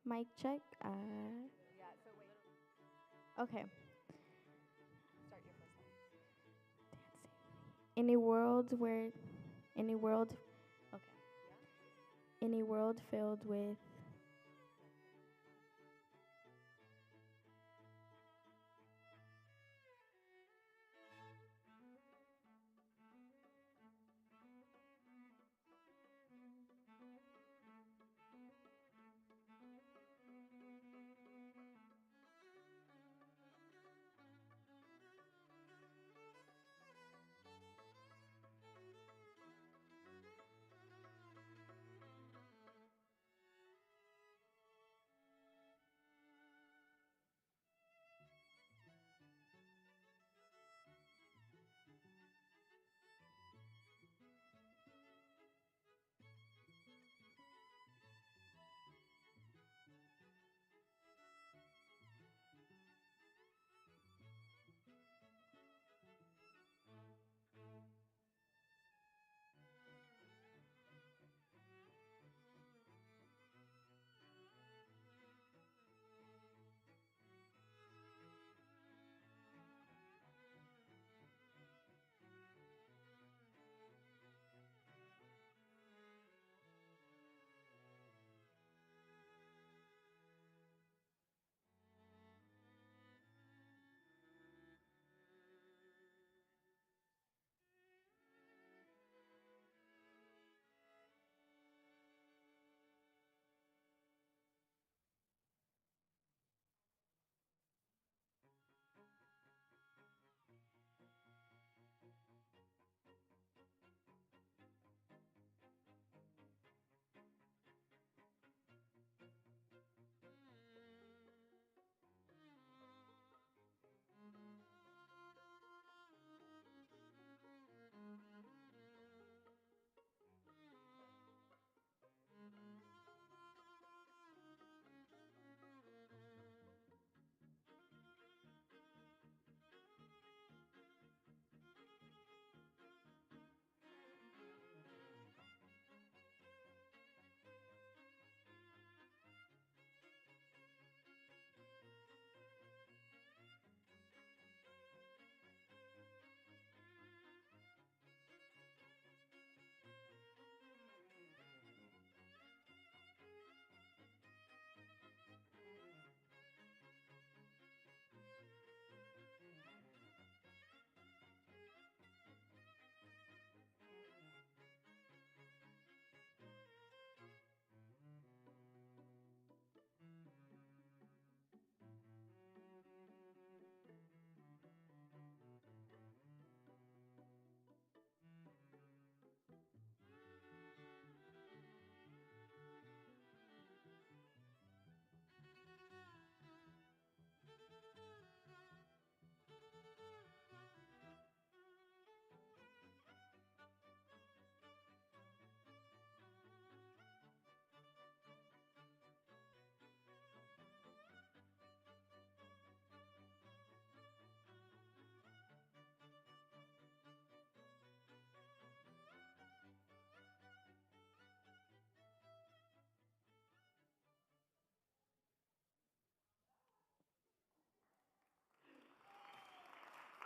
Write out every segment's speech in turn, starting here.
Mic check. Yeah, so wait. Okay. Start your first line. Dancing. In a world where, in a world, okay. In a world filled with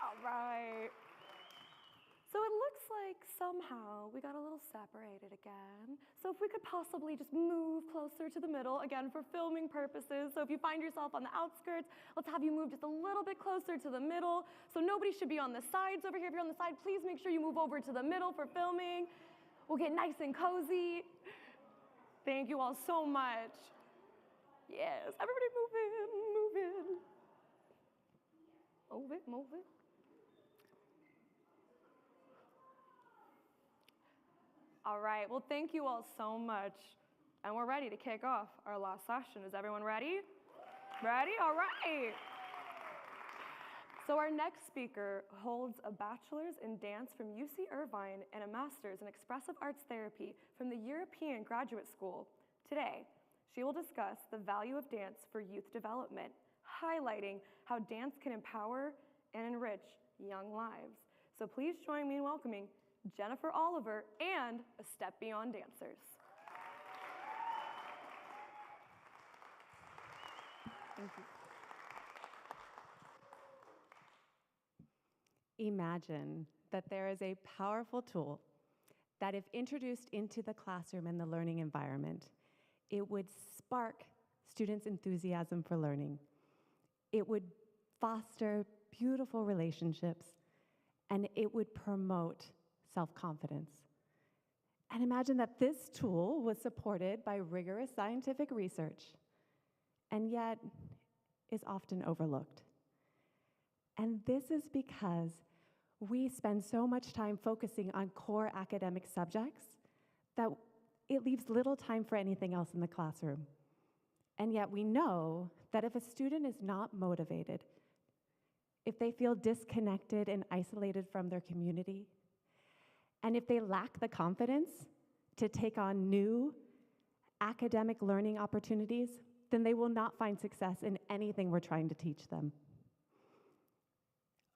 All right. So it looks like somehow we got a little separated again. So if we could possibly just move closer to the middle, again, for filming purposes. So if you find yourself on the outskirts, let's have you move just a little bit closer to the middle. So nobody should be on the sides over here. If you're on the side, please make sure you move over to the middle for filming. We'll get nice and cozy. Thank you all so much. Yes, everybody move in, move in. Move it, move it. All right, well, thank you all so much. And we're ready to kick off our last session. Is everyone ready? Ready? All right. So our next speaker holds a bachelor's in dance from UC Irvine and a master's in expressive arts therapy from the European Graduate School. Today, she will discuss the value of dance for youth development, highlighting how dance can empower and enrich young lives. So please join me in welcoming Jennifer Oliver and A Step Beyond Dancers. Thank you. Imagine that there is a powerful tool that, if introduced into the classroom and the learning environment, it would spark students' enthusiasm for learning. It would foster beautiful relationships, and it would promote self-confidence. And imagine that this tool was supported by rigorous scientific research, and yet is often overlooked. And this is because we spend so much time focusing on core academic subjects that it leaves little time for anything else in the classroom. And yet we know that if a student is not motivated, if they feel disconnected and isolated from their community, and if they lack the confidence to take on new academic learning opportunities, then they will not find success in anything we're trying to teach them.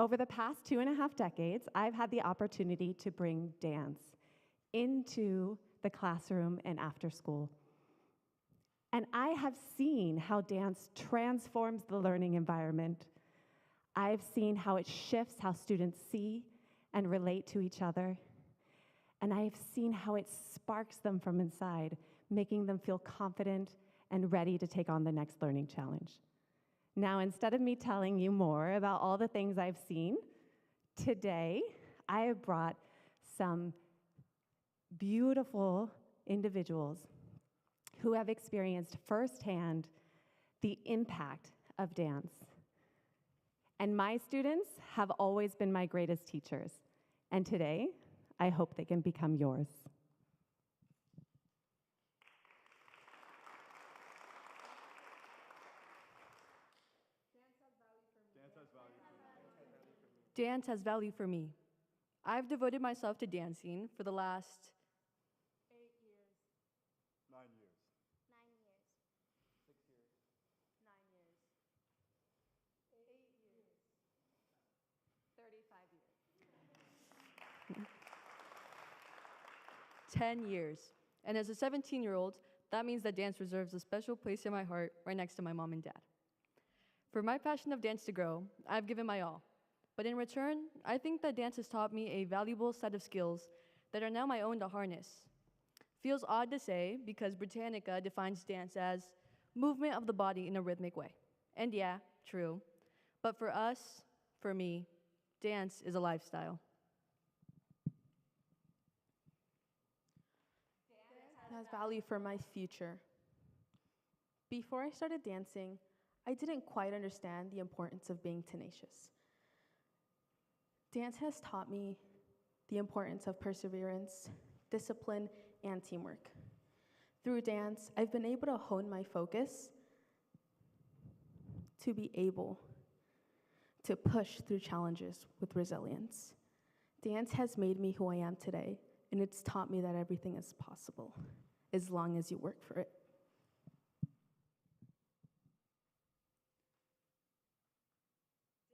Over the past 2.5 decades, I've had the opportunity to bring dance into the classroom and after school. And I have seen how dance transforms the learning environment. I've seen how it shifts how students see and relate to each other. And I've seen how it sparks them from inside, making them feel confident and ready to take on the next learning challenge. Now, instead of me telling you more about all the things I've seen, today I have brought some beautiful individuals who have experienced firsthand the impact of dance. And my students have always been my greatest teachers. And today, I hope they can become yours. Dance has value for me. I've devoted myself to dancing for the last 8 years. 9 years. 9 years. 6 years. 9 years. 8 years. 35 years. 10 years. And as a 17-year-old, that means that dance reserves a special place in my heart right next to my mom and dad. For my passion of dance to grow, I've given my all. But in return, I think that dance has taught me a valuable set of skills that are now my own to harness. Feels odd to say because Britannica defines dance as movement of the body in a rhythmic way. And yeah, true. But for us, for me, dance is a lifestyle. Dance has value for my future. Before I started dancing, I didn't quite understand the importance of being tenacious. Dance has taught me the importance of perseverance, discipline, and teamwork. Through dance, I've been able to hone my focus to be able to push through challenges with resilience. Dance has made me who I am today, and it's taught me that everything is possible as long as you work for it.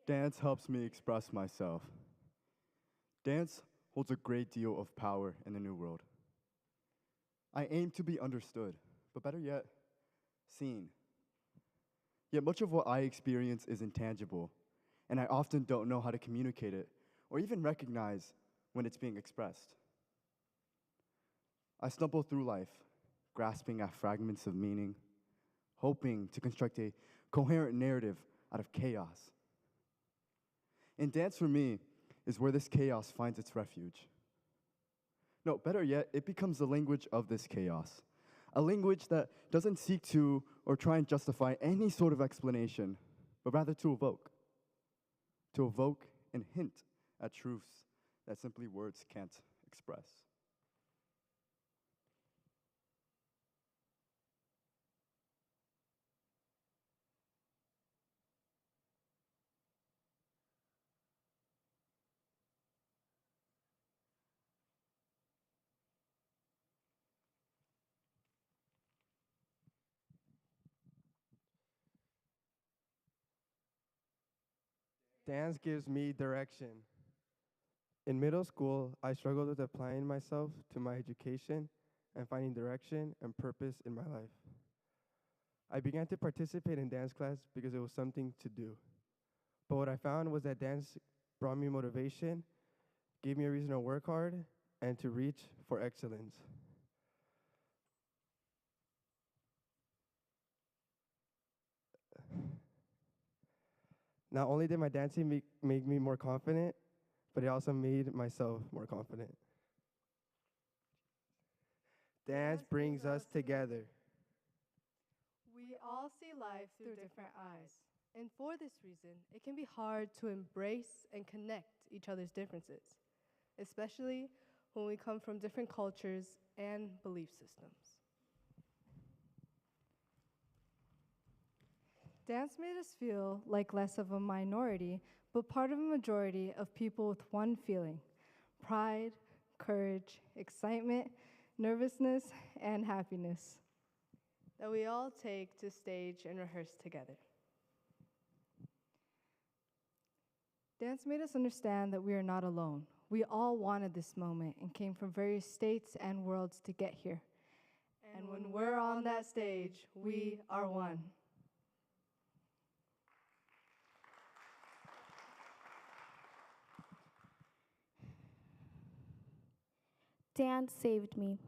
Dance helps me express myself. Dance holds a great deal of power in the new world. I aim to be understood, but better yet, seen. Yet much of what I experience is intangible, and I often don't know how to communicate it or even recognize when it's being expressed. I stumble through life, grasping at fragments of meaning, hoping to construct a coherent narrative out of chaos. And dance for me is where this chaos finds its refuge. No, better yet, it becomes the language of this chaos, a language that doesn't seek to or try and justify any sort of explanation, but rather to evoke and hint at truths that simply words can't express. Dance gives me direction. In middle school, I struggled with applying myself to my education and finding direction and purpose in my life. I began to participate in dance class because it was something to do. But what I found was that dance brought me motivation, gave me a reason to work hard, and to reach for excellence. Not only did my dancing make me more confident, but it also made myself more confident. Dance brings us together. We all see life through different eyes. And for this reason, it can be hard to embrace and connect each other's differences, especially when we come from different cultures and belief systems. Dance made us feel like less of a minority, but part of a majority of people with one feeling: pride, courage, excitement, nervousness, and happiness that we all take to stage and rehearse together. Dance made us understand that we are not alone. We all wanted this moment and came from various states and worlds to get here. And when we're on that stage, we are one. Dance saved me.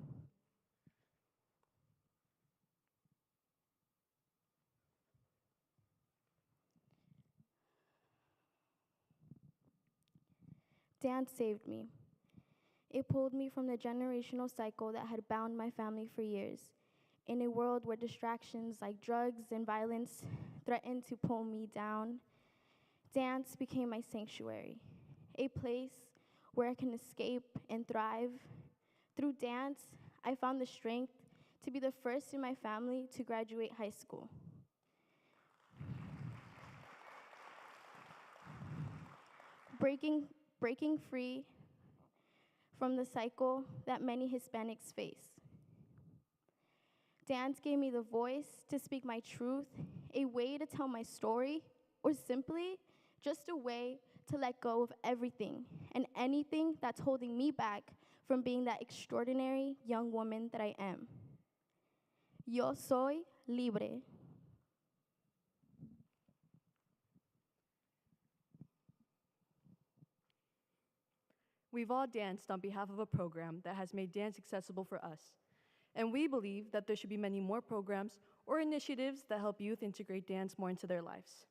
Dance saved me. It pulled me from the generational cycle that had bound my family for years. In a world where distractions like drugs and violence threatened to pull me down, dance became my sanctuary, a place where I can escape and thrive. Through dance, I found the strength to be the first in my family to graduate high school. Breaking free from the cycle that many Hispanics face. Dance gave me the voice to speak my truth, a way to tell my story, or simply just a way to let go of everything and anything that's holding me back from being that extraordinary young woman that I am. Yo soy libre. We've all danced on behalf of a program that has made dance accessible for us. And we believe that there should be many more programs or initiatives that help youth integrate dance more into their lives.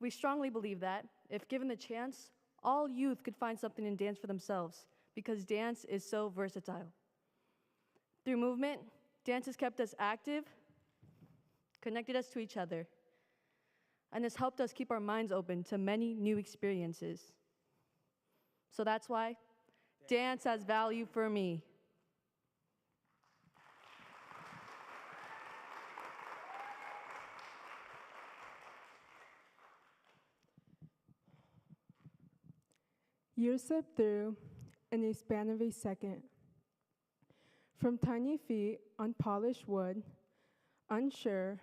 We strongly believe that, if given the chance, all youth could find something in dance for themselves, because dance is so versatile. Through movement, dance has kept us active, connected us to each other, and has helped us keep our minds open to many new experiences. So that's why dance has value for me. Years slip through in a span of a second. From tiny feet on polished wood, unsure,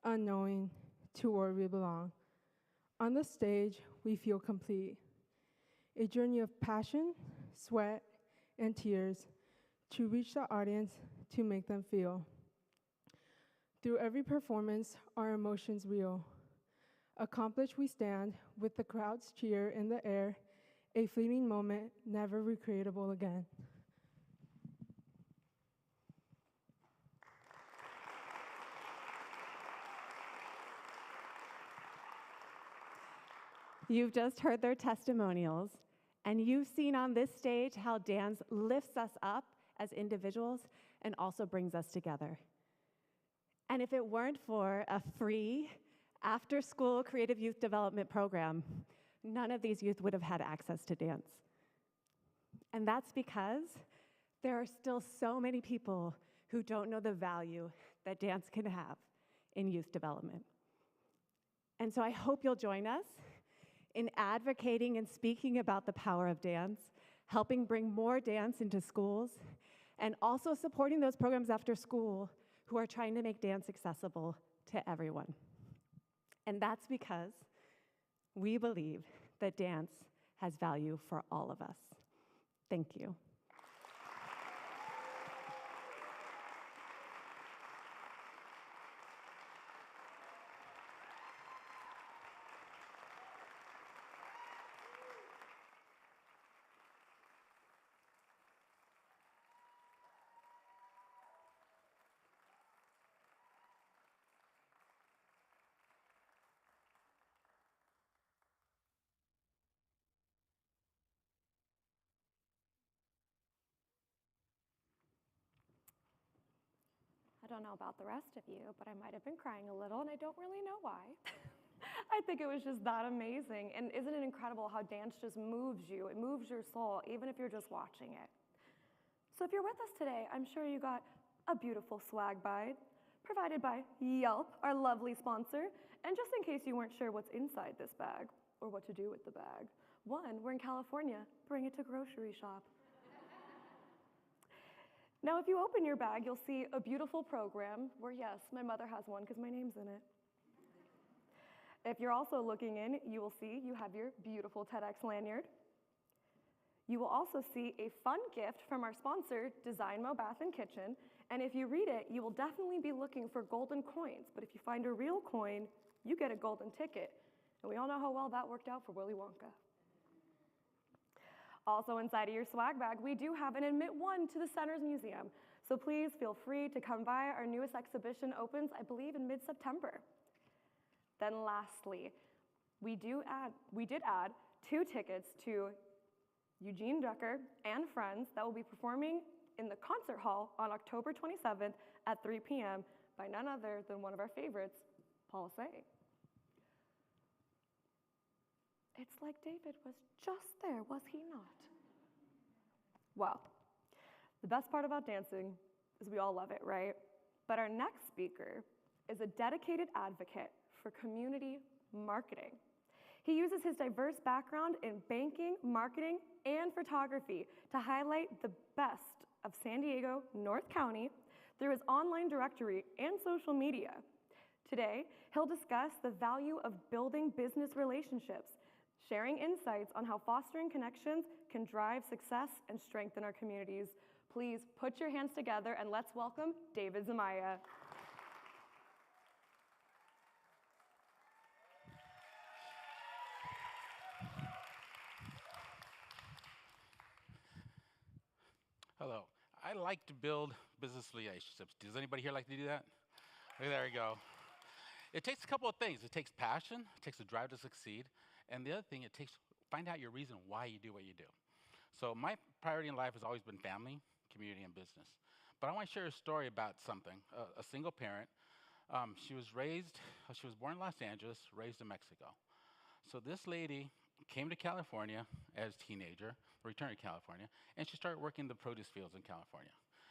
unknowing to where we belong. On the stage, we feel complete. A journey of passion, sweat, and tears to reach the audience to make them feel. Through every performance, our emotions reel. Accomplished we stand with the crowd's cheer in the air, a fleeting moment never recreatable again. You've just heard their testimonials, and you've seen on this stage how dance lifts us up as individuals and also brings us together. And if it weren't for a free after-school creative youth development program, none of these youth would have had access to dance. And that's because there are still so many people who don't know the value that dance can have in youth development. And so I hope you'll join us in advocating and speaking about the power of dance, helping bring more dance into schools, and also supporting those programs after school who are trying to make dance accessible to everyone. And that's because we believe that dance has value for all of us. Thank you. don't know about the rest of you, but I might have been crying a little, and I don't really know why. I think it was just that amazing. And isn't it incredible how dance just moves you? It moves your soul, even if you're just watching it. So if you're with us today, I'm sure you got a beautiful swag bag provided by Yelp, our lovely sponsor. And just in case you weren't sure what's inside this bag or what to do with the bag, one, we're in California, bring it to grocery shop. Now, if you open your bag, you'll see a beautiful program where, yes, my mother has one because my name's in it. If you're also looking in, you will see you have your beautiful TEDx lanyard. You will also see a fun gift from our sponsor, Design Mo Bath and Kitchen. And if you read it, you will definitely be looking for golden coins. But if you find a real coin, you get a golden ticket. And we all know how well that worked out for Willy Wonka. Also inside of your swag bag, we do have an Admit One to the Center's Museum. So please feel free to come by. Our newest exhibition opens, I believe, in mid-September. Then lastly, we did add 2 tickets to Eugene Drucker and friends that will be performing in the concert hall on October 27th at 3 p.m. by none other than one of our favorites, Paul Say. It's like David was just there, was he not? Well, the best part about dancing is we all love it, right? But our next speaker is a dedicated advocate for community marketing. He uses his diverse background in banking, marketing, and photography to highlight the best of San Diego, North County, through his online directory and social media. Today, he'll discuss the value of building business relationships, sharing insights on how fostering connections can drive success and strengthen our communities. Please put your hands together and let's welcome David Zamaya. Hello. I like to build business relationships. Does anybody here like to do that? There we go. It takes a couple of things. It takes passion, it takes a drive to succeed, and the other thing, it takes find out your reason why you do what you do. So my priority in life has always been family, community, and business. But I want to share a story about something. A single parent. She was born in Los Angeles, raised in Mexico. So this lady came to California as a teenager, returned to California, and she started working the produce fields in California.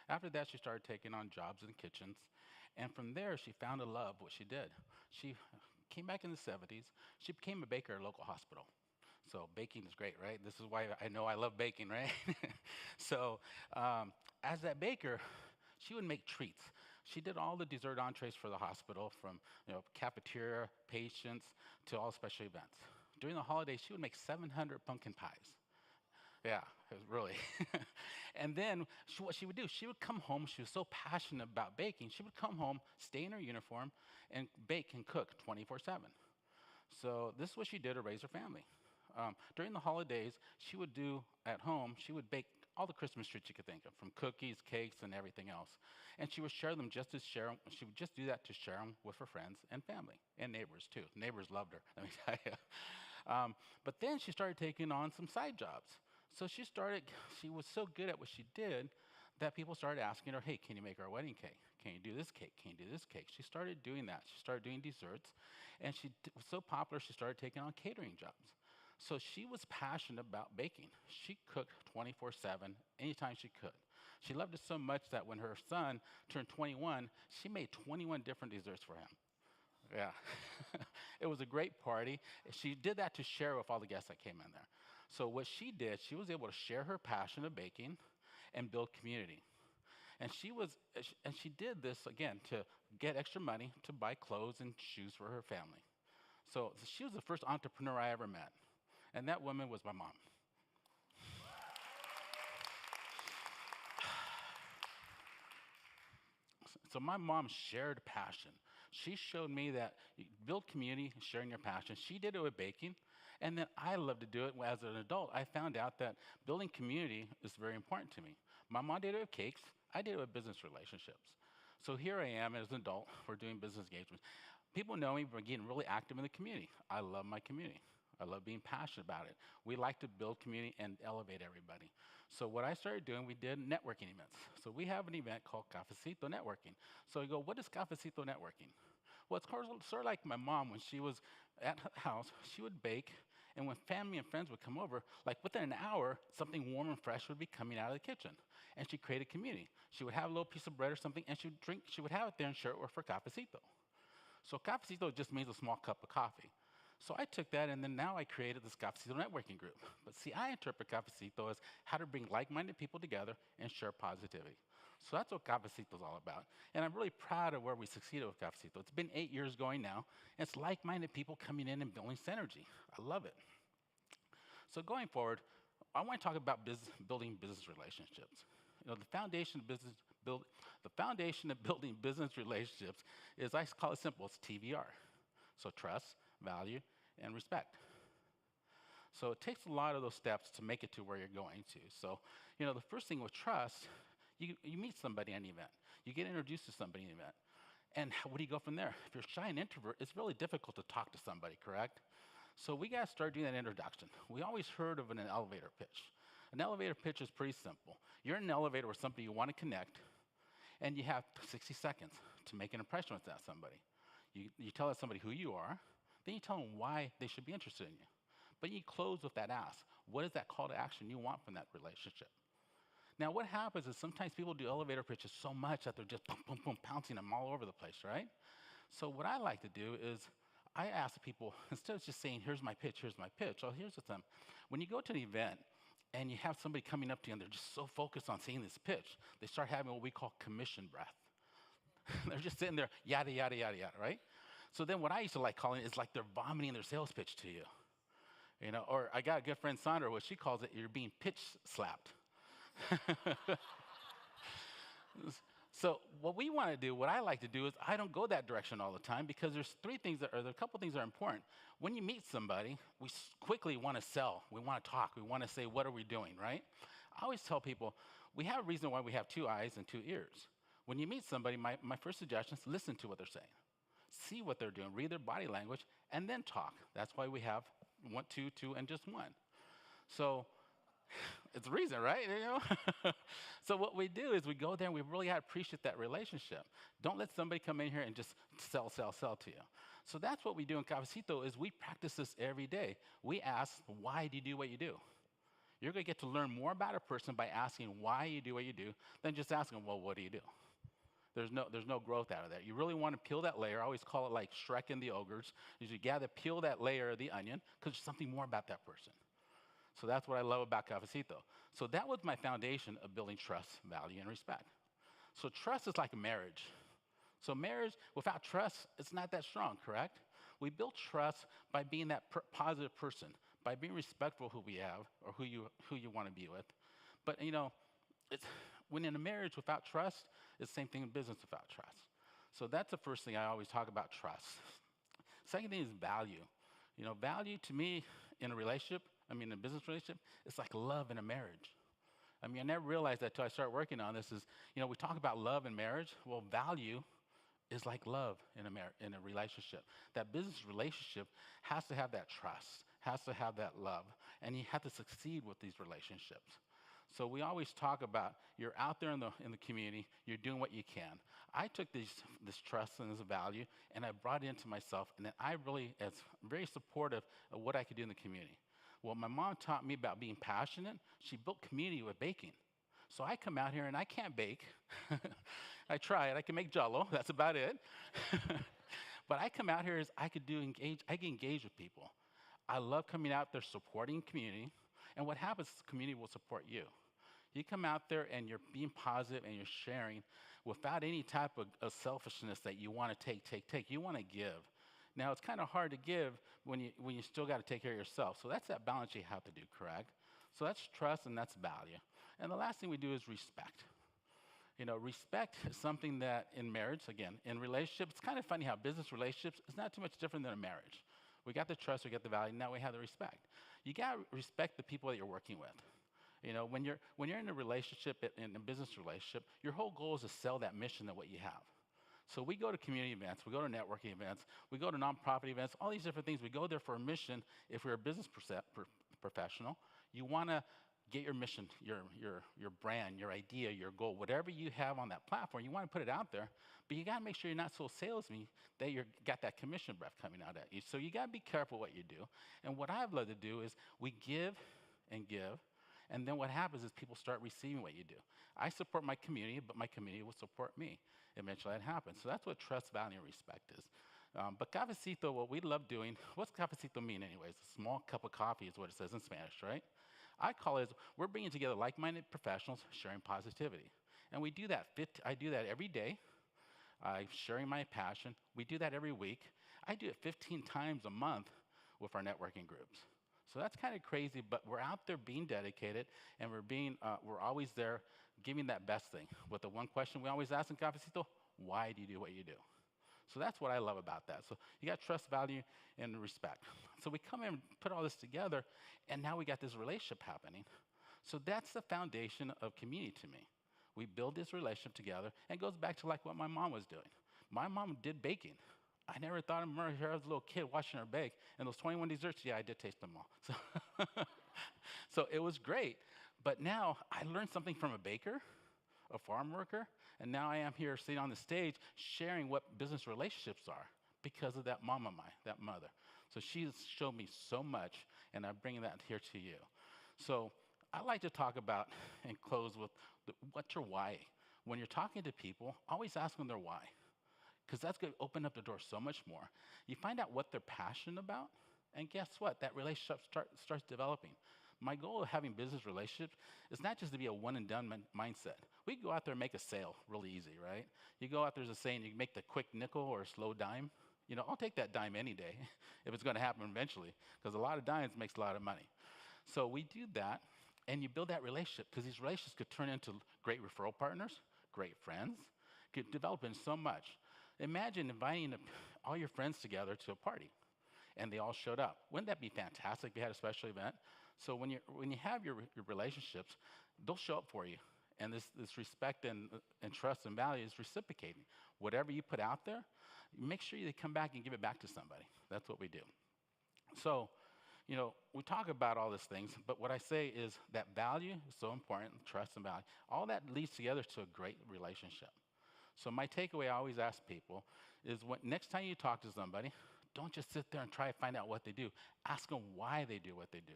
After that, she started taking on jobs in kitchens, and from there, she found a love what she did. She came back in the 70s. She became a baker at a local hospital. So baking is great, right? This is why I know I love baking, right? So as that baker, she would make treats. She did all the dessert entrees for the hospital, from cafeteria, patients, to all special events. During the holidays, she would make 700 pumpkin pies. Yeah, it was really. And then what she would do, she would come home. She was so passionate about baking. She would come home, stay in her uniform, and bake and cook 24/7. So this is what she did to raise her family. During the holidays, she would do at home, she would bake all the Christmas treats you could think of, from cookies, cakes, and everything else. And she would share them she would just do that to share them with her friends and family, and neighbors too. Neighbors loved her, let me tell you. But then she started taking on some side jobs. So she was so good at what she did that people started asking her, hey, can you make our wedding cake? Can you do this cake? Can you do this cake? She started doing that. She started doing desserts, and she was so popular, she started taking on catering jobs. So she was passionate about baking. She cooked 24/7, anytime she could. She loved it so much that when her son turned 21, she made 21 different desserts for him. Yeah. It was a great party. She did that to share with all the guests that came in there. So what she did, she was able to share her passion of baking and build community. And she did this, again, to get extra money to buy clothes and shoes for her family. So she was the first entrepreneur I ever met. And that woman was my mom. So my mom shared passion. She showed me that you build community, sharing your passion. She did it with baking, and then I love to do it as an adult. I found out that building community is very important to me. My mom did it with cakes. I did it with business relationships. So here I am as an adult. We're doing business engagements. People know me for getting really active in the community. I love my community. I love being passionate about it. We like to build community and elevate everybody. So what I started doing, we did networking events. So we have an event called Cafecito Networking. So you go, what is Cafecito Networking? Well, it's sort of like my mom when she was at her house, she would bake, and when family and friends would come over, like within an hour, something warm and fresh would be coming out of the kitchen. And she created community. She would have a little piece of bread or something, and she would have it there and share it with her cafecito. So cafecito just means a small cup of coffee. So I took that, and then now I created this Cafecito networking group. But see, I interpret Cafecito as how to bring like-minded people together and share positivity. So that's what Cafecito is all about. And I'm really proud of where we succeeded with Cafecito. It's been 8 years going now, and it's like-minded people coming in and building synergy. I love it. So going forward, I want to talk about building business relationships. You know, the foundation of building business relationships is, I call it simple, it's TVR. So trust, value, and respect. So it takes a lot of those steps to make it to where you're going to. So, you know, the first thing with trust, you meet somebody at an event. You get introduced to somebody at an event. And where do you go from there? If you're shy and introvert, it's really difficult to talk to somebody, correct? So we got to start doing that introduction. We always heard of an elevator pitch. An elevator pitch is pretty simple. You're in an elevator with somebody you want to connect, and you have 60 seconds to make an impression with that somebody. You tell that somebody who you are, then you tell them why they should be interested in you. But you close with that ask. What is that call to action you want from that relationship? Now, what happens is sometimes people do elevator pitches so much that they're just boom, boom, boom, pouncing them all over the place, right? So what I like to do is I ask people, instead of just saying, here's my pitch, well, here's the thing. When you go to an event and you have somebody coming up to you and they're just so focused on saying this pitch, they start having what we call commission breath. They're just sitting there, yada, yada, yada, yada, right? So then what I used to like calling it is like they're vomiting their sales pitch to you. You know, or I got a good friend, Sandra, what she calls it, you're being pitch slapped. So what we want to do, what I like to do is I don't go that direction all the time because there's a couple things that are important. When you meet somebody, we quickly want to sell. We want to talk. We want to say, what are we doing, right? I always tell people, we have a reason why we have 2 eyes and 2 ears. When you meet somebody, my first suggestion is listen to what they're saying. See what they're doing, read their body language, and then talk. That's why we have 1, 2, 2, and just 1. So it's a reason, right? You know? So what we do is we go there and we really appreciate that relationship. Don't let somebody come in here and just sell to you. So that's what we do in Cafecito is we practice this every day. We ask, why do you do what you do? You're going to get to learn more about a person by asking why you do what you do than just asking, well, what do you do? There's no growth out of that. You really want to peel that layer. I always call it like Shrek and the ogres. Is you gather, peel that layer of the onion because there's something more about that person. So that's what I love about Cafecito. So that was my foundation of building trust, value, and respect. So trust is like a marriage. So marriage without trust, it's not that strong, correct? We build trust by being that positive person, by being respectful of who we have or who you want to be with. But you know, when in a marriage without trust, it's the same thing in business without trust. So that's the first thing I always talk about, trust. Second thing is value. You know, value to me in a relationship, a business relationship, it's like love in a marriage. I never realized that until I started working on this is, you know, we talk about love in marriage. Well, value is like love in a relationship. That business relationship has to have that trust, has to have that love, and you have to succeed with these relationships. So we always talk about you're out there in the community, you're doing what you can. I took this trust and this value, and I brought it into myself, and then I really, as very supportive of what I could do in the community. Well, my mom taught me about being passionate. She built community with baking. So I come out here and I can't bake. I try it. I can make Jell-O. That's about it. But I come out here as I can engage with people. I love coming out there supporting community. And what happens is the community will support you. You come out there and you're being positive and you're sharing without any type of selfishness that you want to take. You want to give. Now, it's kind of hard to give when you still got to take care of yourself. So that's that balance you have to do, correct? So that's trust and that's value. And the last thing we do is respect. You know, respect is something that in marriage, again, in relationships, it's kind of funny how business relationships is not too much different than a marriage. We got the trust, we got the value, now we have the respect. You got to respect the people that you're working with. You know, when you're in a relationship, in a business relationship, your whole goal is to sell that mission of what you have. So we go to community events, we go to networking events, we go to nonprofit events, all these different things. We go there for a mission. If you're a business professional, you want to get your mission, your brand, your idea, your goal, whatever you have on that platform, you want to put it out there, but you got to make sure you're not so salesy that you've got that commission breath coming out at you. So you got to be careful what you do. And what I've loved to do is we give and give, and then what happens is people start receiving what you do. I support my community, but my community will support me. Eventually that happens. So that's what trust, value, and respect is. But cafecito, what we love doing, what's cafecito mean anyways? A small cup of coffee is what it says in Spanish, right? I call it, we're bringing together like-minded professionals sharing positivity. And we do that, I do that every day. I'm sharing my passion. We do that every week. I do it 15 times a month with our networking groups. So that's kind of crazy, but we're out there being dedicated, and we're always there giving that best thing. With the one question we always ask in Cafecito, why do you do what you do? So that's what I love about that. So you got trust, value, and respect. So we come in and put all this together, and now we got this relationship happening. So that's the foundation of community to me. We build this relationship together, and it goes back to like what my mom was doing. My mom did baking. I never thought of her as a little kid watching her bake. And those 21 desserts, yeah, I did taste them all. So it was great. But now I learned something from a baker, a farm worker, and now I am here sitting on the stage sharing what business relationships are because of that mom of mine, that mother. So she's showed me so much, and I'm bringing that here to you. So I like to talk about and close with what's your why? When you're talking to people, always ask them their why, because that's going to open up the door so much more. You find out what they're passionate about, and guess what? That relationship starts developing. My goal of having business relationships is not just to be a one-and-done mindset. We can go out there and make a sale really easy, right? You go out there's a saying, you can make the quick nickel or a slow dime. You know, I'll take that dime any day if it's going to happen eventually, because a lot of dimes makes a lot of money. So we do that, and you build that relationship, because these relationships could turn into great referral partners, great friends, could develop in so much. Imagine inviting all your friends together to a party, and they all showed up. Wouldn't that be fantastic if you had a special event? So when you have your relationships, they'll show up for you. And this respect and trust and value is reciprocating. Whatever you put out there, make sure you come back and give it back to somebody. That's what we do. So, you know, we talk about all these things, but what I say is that value is so important, trust and value. All that leads together to a great relationship. So my takeaway I always ask people is next time you talk to somebody, don't just sit there and try to find out what they do. Ask them why they do what they do.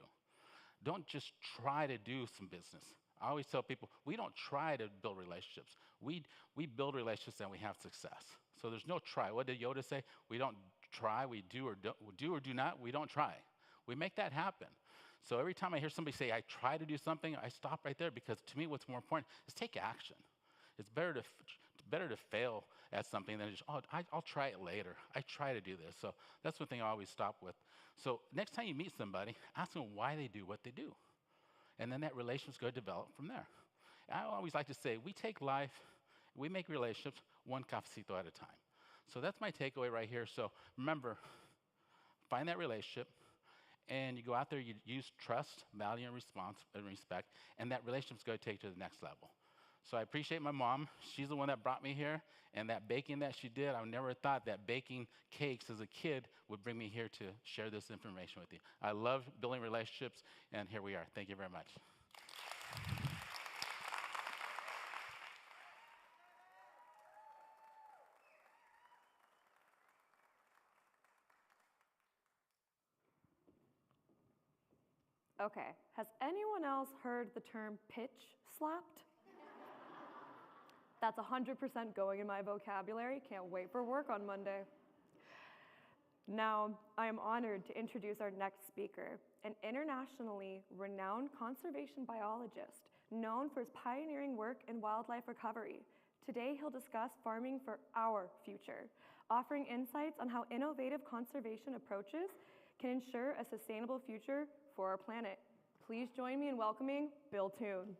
Don't just try to do some business. I always tell people, we don't try to build relationships. We build relationships and we have success. So there's no try. What did Yoda say? We don't try, we do or do not, we don't try. We make that happen. So every time I hear somebody say, I try to do something, I stop right there, because to me what's more important is take action. It's better to fail at something than just, I'll try it later. I try to do this. So that's one thing I always stop with. So next time you meet somebody, ask them why they do what they do. And then that relationship's going to develop from there. I always like to say, we take life, we make relationships one cafecito at a time. So that's my takeaway right here. So remember, find that relationship, and you go out there, you use trust, value, and respect, and that relationship's going to take you to the next level. So I appreciate my mom. She's the one that brought me here, and that baking that she did, I never thought that baking cakes as a kid would bring me here to share this information with you. I love building relationships, and here we are. Thank you very much. Okay, has anyone else heard the term pitch slapped? That's 100% going in my vocabulary. Can't wait for work on Monday. Now, I am honored to introduce our next speaker, an internationally renowned conservation biologist known for his pioneering work in wildlife recovery. Today, he'll discuss farming for our future, offering insights on how innovative conservation approaches can ensure a sustainable future for our planet. Please join me in welcoming Bill Toon.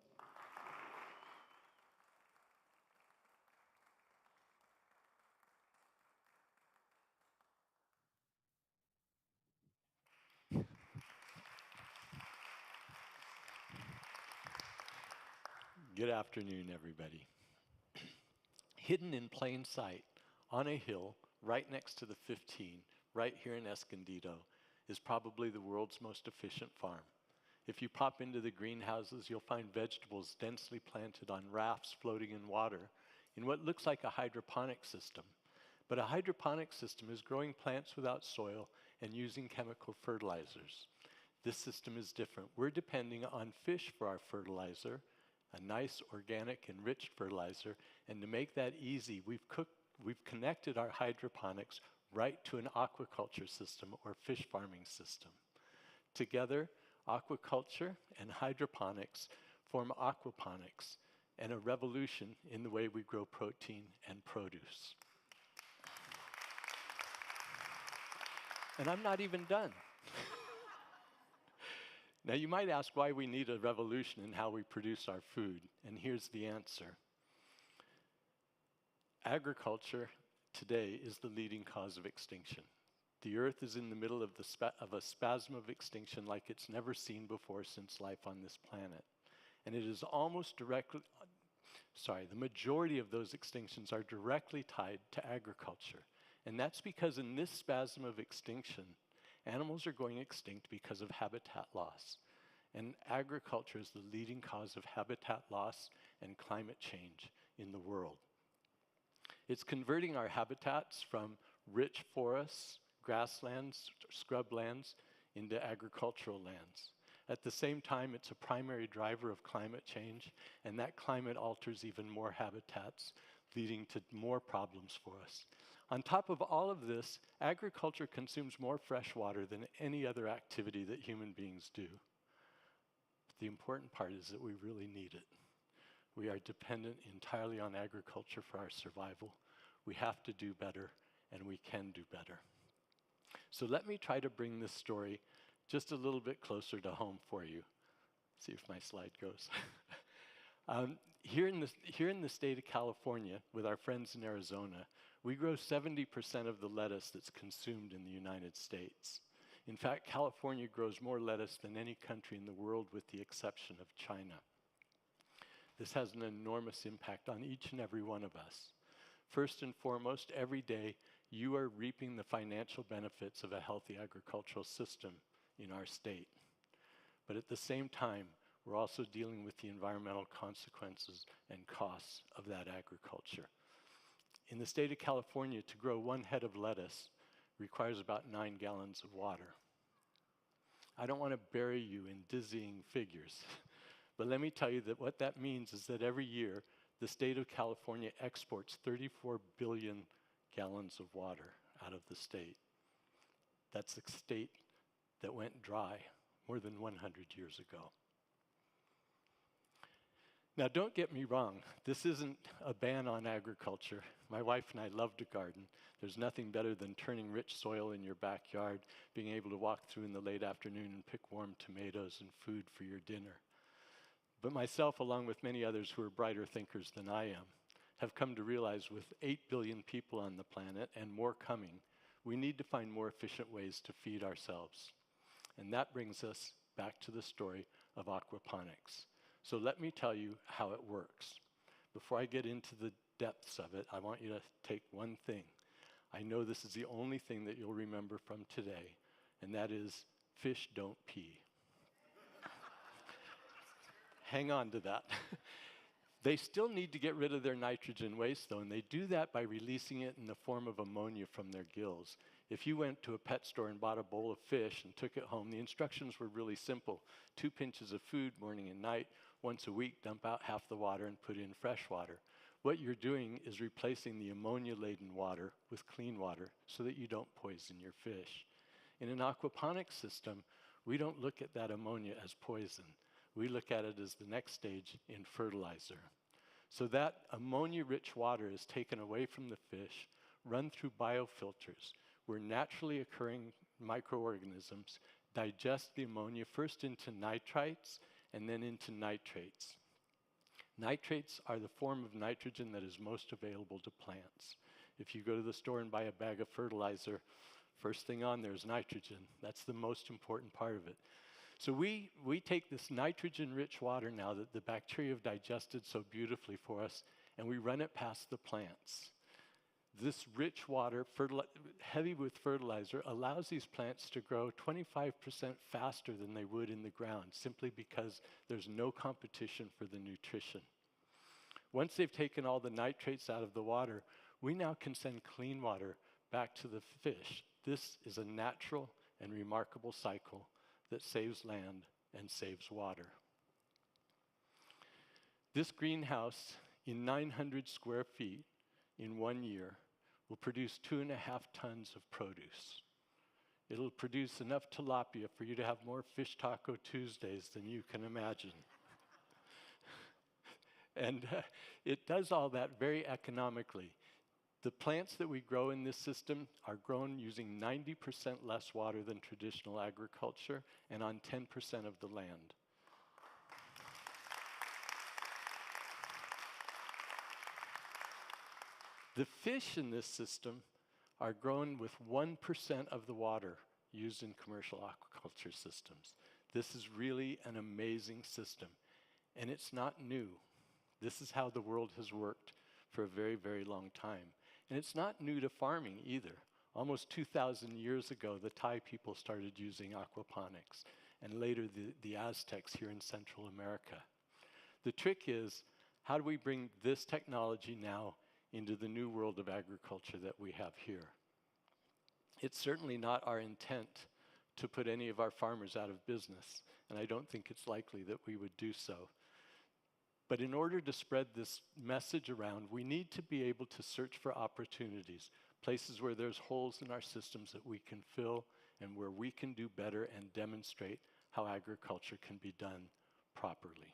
Good afternoon, everybody. Hidden in plain sight on a hill right next to the 15, right here in Escondido, is probably the world's most efficient farm. If you pop into the greenhouses, you'll find vegetables densely planted on rafts floating in water in what looks like a hydroponic system. But a hydroponic system is growing plants without soil and using chemical fertilizers. This system is different. We're depending on fish for our fertilizer, a nice organic enriched fertilizer, and to make that easy, we've connected our hydroponics right to an aquaculture system or fish farming system. Together, aquaculture and hydroponics form aquaponics and a revolution in the way we grow protein and produce. And I'm not even done. Now, you might ask why we need a revolution in how we produce our food, and here's the answer. Agriculture today is the leading cause of extinction. The Earth is in the middle of a spasm of extinction like it's never seen before since life on this planet. And it is almost directly, the majority of those extinctions are directly tied to agriculture. And that's because in this spasm of extinction, animals are going extinct because of habitat loss. And agriculture is the leading cause of habitat loss and climate change in the world. It's converting our habitats from rich forests, grasslands, scrublands, into agricultural lands. At the same time, it's a primary driver of climate change, and that climate alters even more habitats, leading to more problems for us. On top of all of this, agriculture consumes more fresh water than any other activity that human beings do. But the important part is that we really need it. We are dependent entirely on agriculture for our survival. We have to do better, and we can do better. So let me try to bring this story just a little bit closer to home for you. See if my slide goes. Here in the state of California, with our friends in Arizona, we grow 70% of the lettuce that's consumed in the United States. In fact, California grows more lettuce than any country in the world with the exception of China. This has an enormous impact on each and every one of us. First and foremost, every day you are reaping the financial benefits of a healthy agricultural system in our state. But at the same time, we're also dealing with the environmental consequences and costs of that agriculture. In the state of California, to grow 1 head of lettuce requires about 9 gallons of water. I don't want to bury you in dizzying figures, but let me tell you that what that means is that every year, the state of California exports 34 billion gallons of water out of the state. That's the state that went dry more than 100 years ago. Now, don't get me wrong, this isn't a ban on agriculture. My wife and I love to garden. There's nothing better than turning rich soil in your backyard, being able to walk through in the late afternoon and pick warm tomatoes and food for your dinner. But myself, along with many others who are brighter thinkers than I am, have come to realize with 8 billion people on the planet and more coming, we need to find more efficient ways to feed ourselves. And that brings us back to the story of aquaponics. So let me tell you how it works. Before I get into the depths of it, I want you to take one thing. I know this is the only thing that you'll remember from today, and that is fish don't pee. Hang on to that. They still need to get rid of their nitrogen waste, though, and they do that by releasing it in the form of ammonia from their gills. If you went to a pet store and bought a bowl of fish and took it home, the instructions were really simple. 2 pinches of food morning and night. Once a week, dump out half the water and put in fresh water. What you're doing is replacing the ammonia-laden water with clean water so that you don't poison your fish. In an aquaponics system, we don't look at that ammonia as poison. We look at it as the next stage in fertilizer. So that ammonia-rich water is taken away from the fish, run through biofilters, where naturally occurring microorganisms digest the ammonia first into nitrites and then into nitrates. Nitrates are the form of nitrogen that is most available to plants. If you go to the store and buy a bag of fertilizer, first thing on there is nitrogen. That's the most important part of it. So we take this nitrogen-rich water now that the bacteria have digested so beautifully for us, and we run it past the plants. This rich water, heavy with fertilizer, allows these plants to grow 25% faster than they would in the ground, simply because there's no competition for the nutrition. Once they've taken all the nitrates out of the water, we now can send clean water back to the fish. This is a natural and remarkable cycle that saves land and saves water. This greenhouse, in 900 square feet in 1 year, will produce 2.5 tons of produce. It'll produce enough tilapia for you to have more Fish Taco Tuesdays than you can imagine. And it does all that very economically. The plants that we grow in this system are grown using 90% less water than traditional agriculture and on 10% of the land. The fish in this system are grown with 1% of the water used in commercial aquaculture systems. This is really an amazing system, and it's not new. This is how the world has worked for a very, very long time. And it's not new to farming either. Almost 2,000 years ago, the Thai people started using aquaponics, and later the Aztecs here in Central America. The trick is, how do we bring this technology now into the new world of agriculture that we have here? It's certainly not our intent to put any of our farmers out of business, and I don't think it's likely that we would do so. But in order to spread this message around, we need to be able to search for opportunities, places where there's holes in our systems that we can fill and where we can do better and demonstrate how agriculture can be done properly.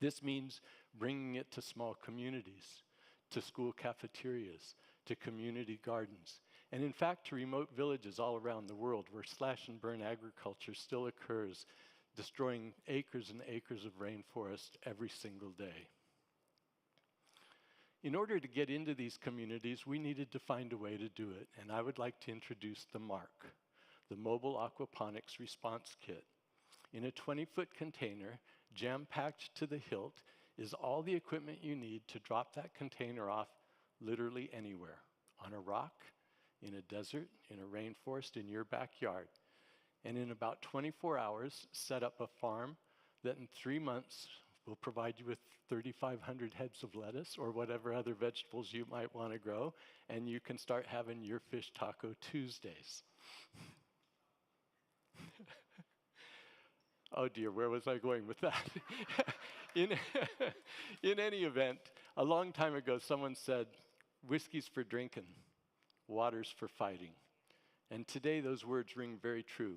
This means bringing it to small communities, to school cafeterias, to community gardens, and in fact to remote villages all around the world where slash and burn agriculture still occurs, destroying acres and acres of rainforest every single day. In order to get into these communities, we needed to find a way to do it, and I would like to introduce the MARC, the Mobile Aquaponics Response Kit. In a 20-foot container, jam-packed to the hilt, is all the equipment you need to drop that container off literally anywhere, on a rock, in a desert, in a rainforest, in your backyard. And in about 24 hours, set up a farm that in 3 months will provide you with 3,500 heads of lettuce or whatever other vegetables you might want to grow, and you can start having your Fish Taco Tuesdays. Oh dear, where was I going with that? In any event, a long time ago, someone said, whiskey's for drinking, water's for fighting. And today, those words ring very true.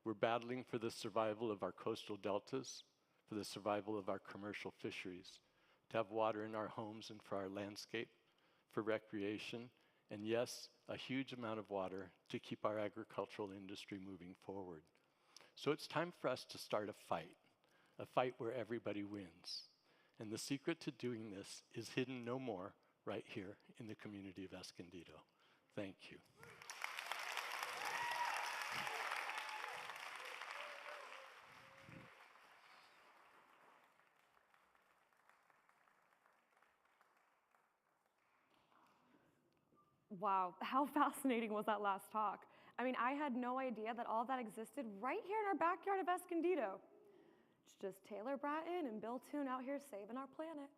We're battling for the survival of our coastal deltas, for the survival of our commercial fisheries, to have water in our homes and for our landscape, for recreation, and yes, a huge amount of water to keep our agricultural industry moving forward. So it's time for us to start a fight where everybody wins. And the secret to doing this is hidden no more right here in the community of Escondido. Thank you. Wow, how fascinating was that last talk? I mean, I had no idea that all that existed right here in our backyard of Escondido. It's just Taylor Bratton and Bill Toon out here saving our planet.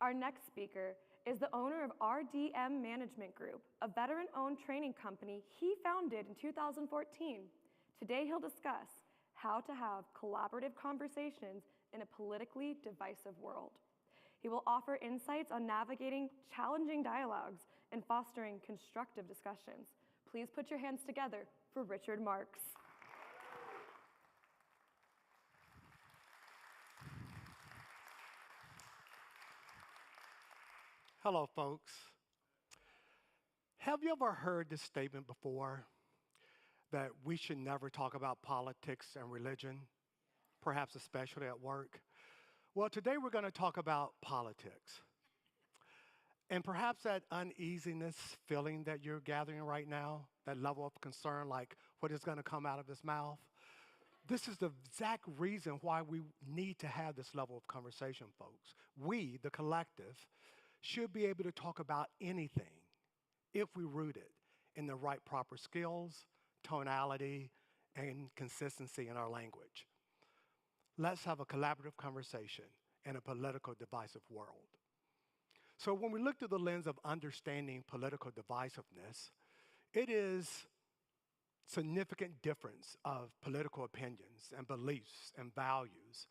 Our next speaker is the owner of RDM Management Group, a veteran-owned training company he founded in 2014. Today he'll discuss how to have collaborative conversations in a politically divisive world. He will offer insights on navigating challenging dialogues and fostering constructive discussions. Please put your hands together for Richard Marks. Hello, folks. Have you ever heard this statement before, that we should never talk about politics and religion, perhaps especially at work? Well, today we're going to talk about politics. And perhaps that uneasiness feeling that you're gathering right now, that level of concern, like what is going to come out of his mouth, this is the exact reason why we need to have this level of conversation, folks. We, the collective, should be able to talk about anything if we root it in the right proper skills, tonality, and consistency in our language. Let's have a collaborative conversation in a political divisive world. So when we look through the lens of understanding political divisiveness, it is significant difference of political opinions and beliefs and values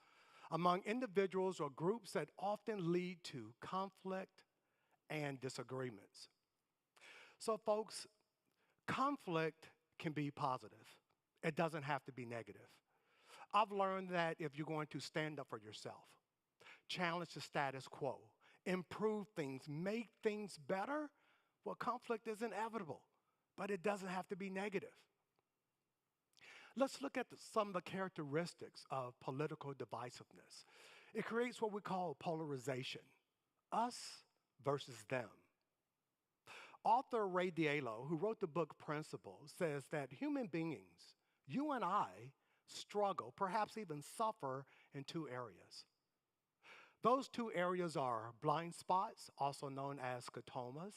among individuals or groups that often lead to conflict and disagreements. So folks, conflict can be positive. It doesn't have to be negative. I've learned that if you're going to stand up for yourself, challenge the status quo, improve things, make things better, well, conflict is inevitable, but it doesn't have to be negative. Let's look at some of the characteristics of political divisiveness. It creates what we call polarization, us versus them. Author Ray Diallo, who wrote the book Principles, says that human beings, you and I, struggle, perhaps even suffer in two areas. Those two areas are blind spots, also known as scotomas,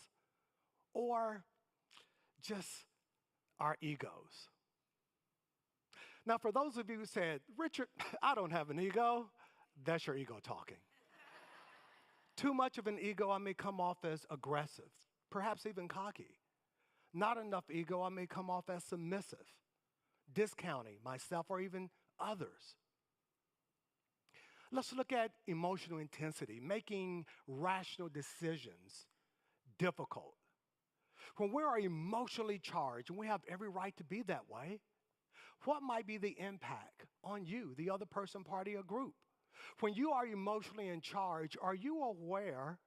or just our egos. Now, for those of you who said, Richard, I don't have an ego, that's your ego talking. Too much of an ego, I may come off as aggressive, perhaps even cocky. Not enough ego, I may come off as submissive, discounting myself or even others. Let's look at emotional intensity, making rational decisions difficult. When we are emotionally charged, and we have every right to be that way, what might be the impact on you, the other person, party, or group? When you are emotionally in charge, are you aware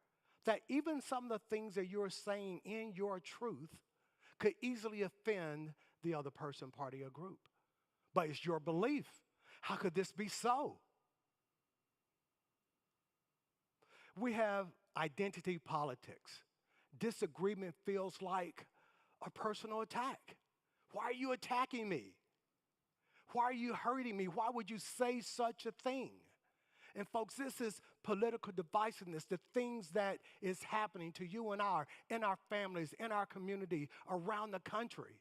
that even some of the things that you're saying in your truth could easily offend the other person, party, or group? But it's your belief. How could this be so? We have identity politics. Disagreement feels like a personal attack. Why are you attacking me? Why are you hurting me? Why would you say such a thing? And folks, this is political divisiveness, the things that is happening to you and I, in our families, in our community, around the country.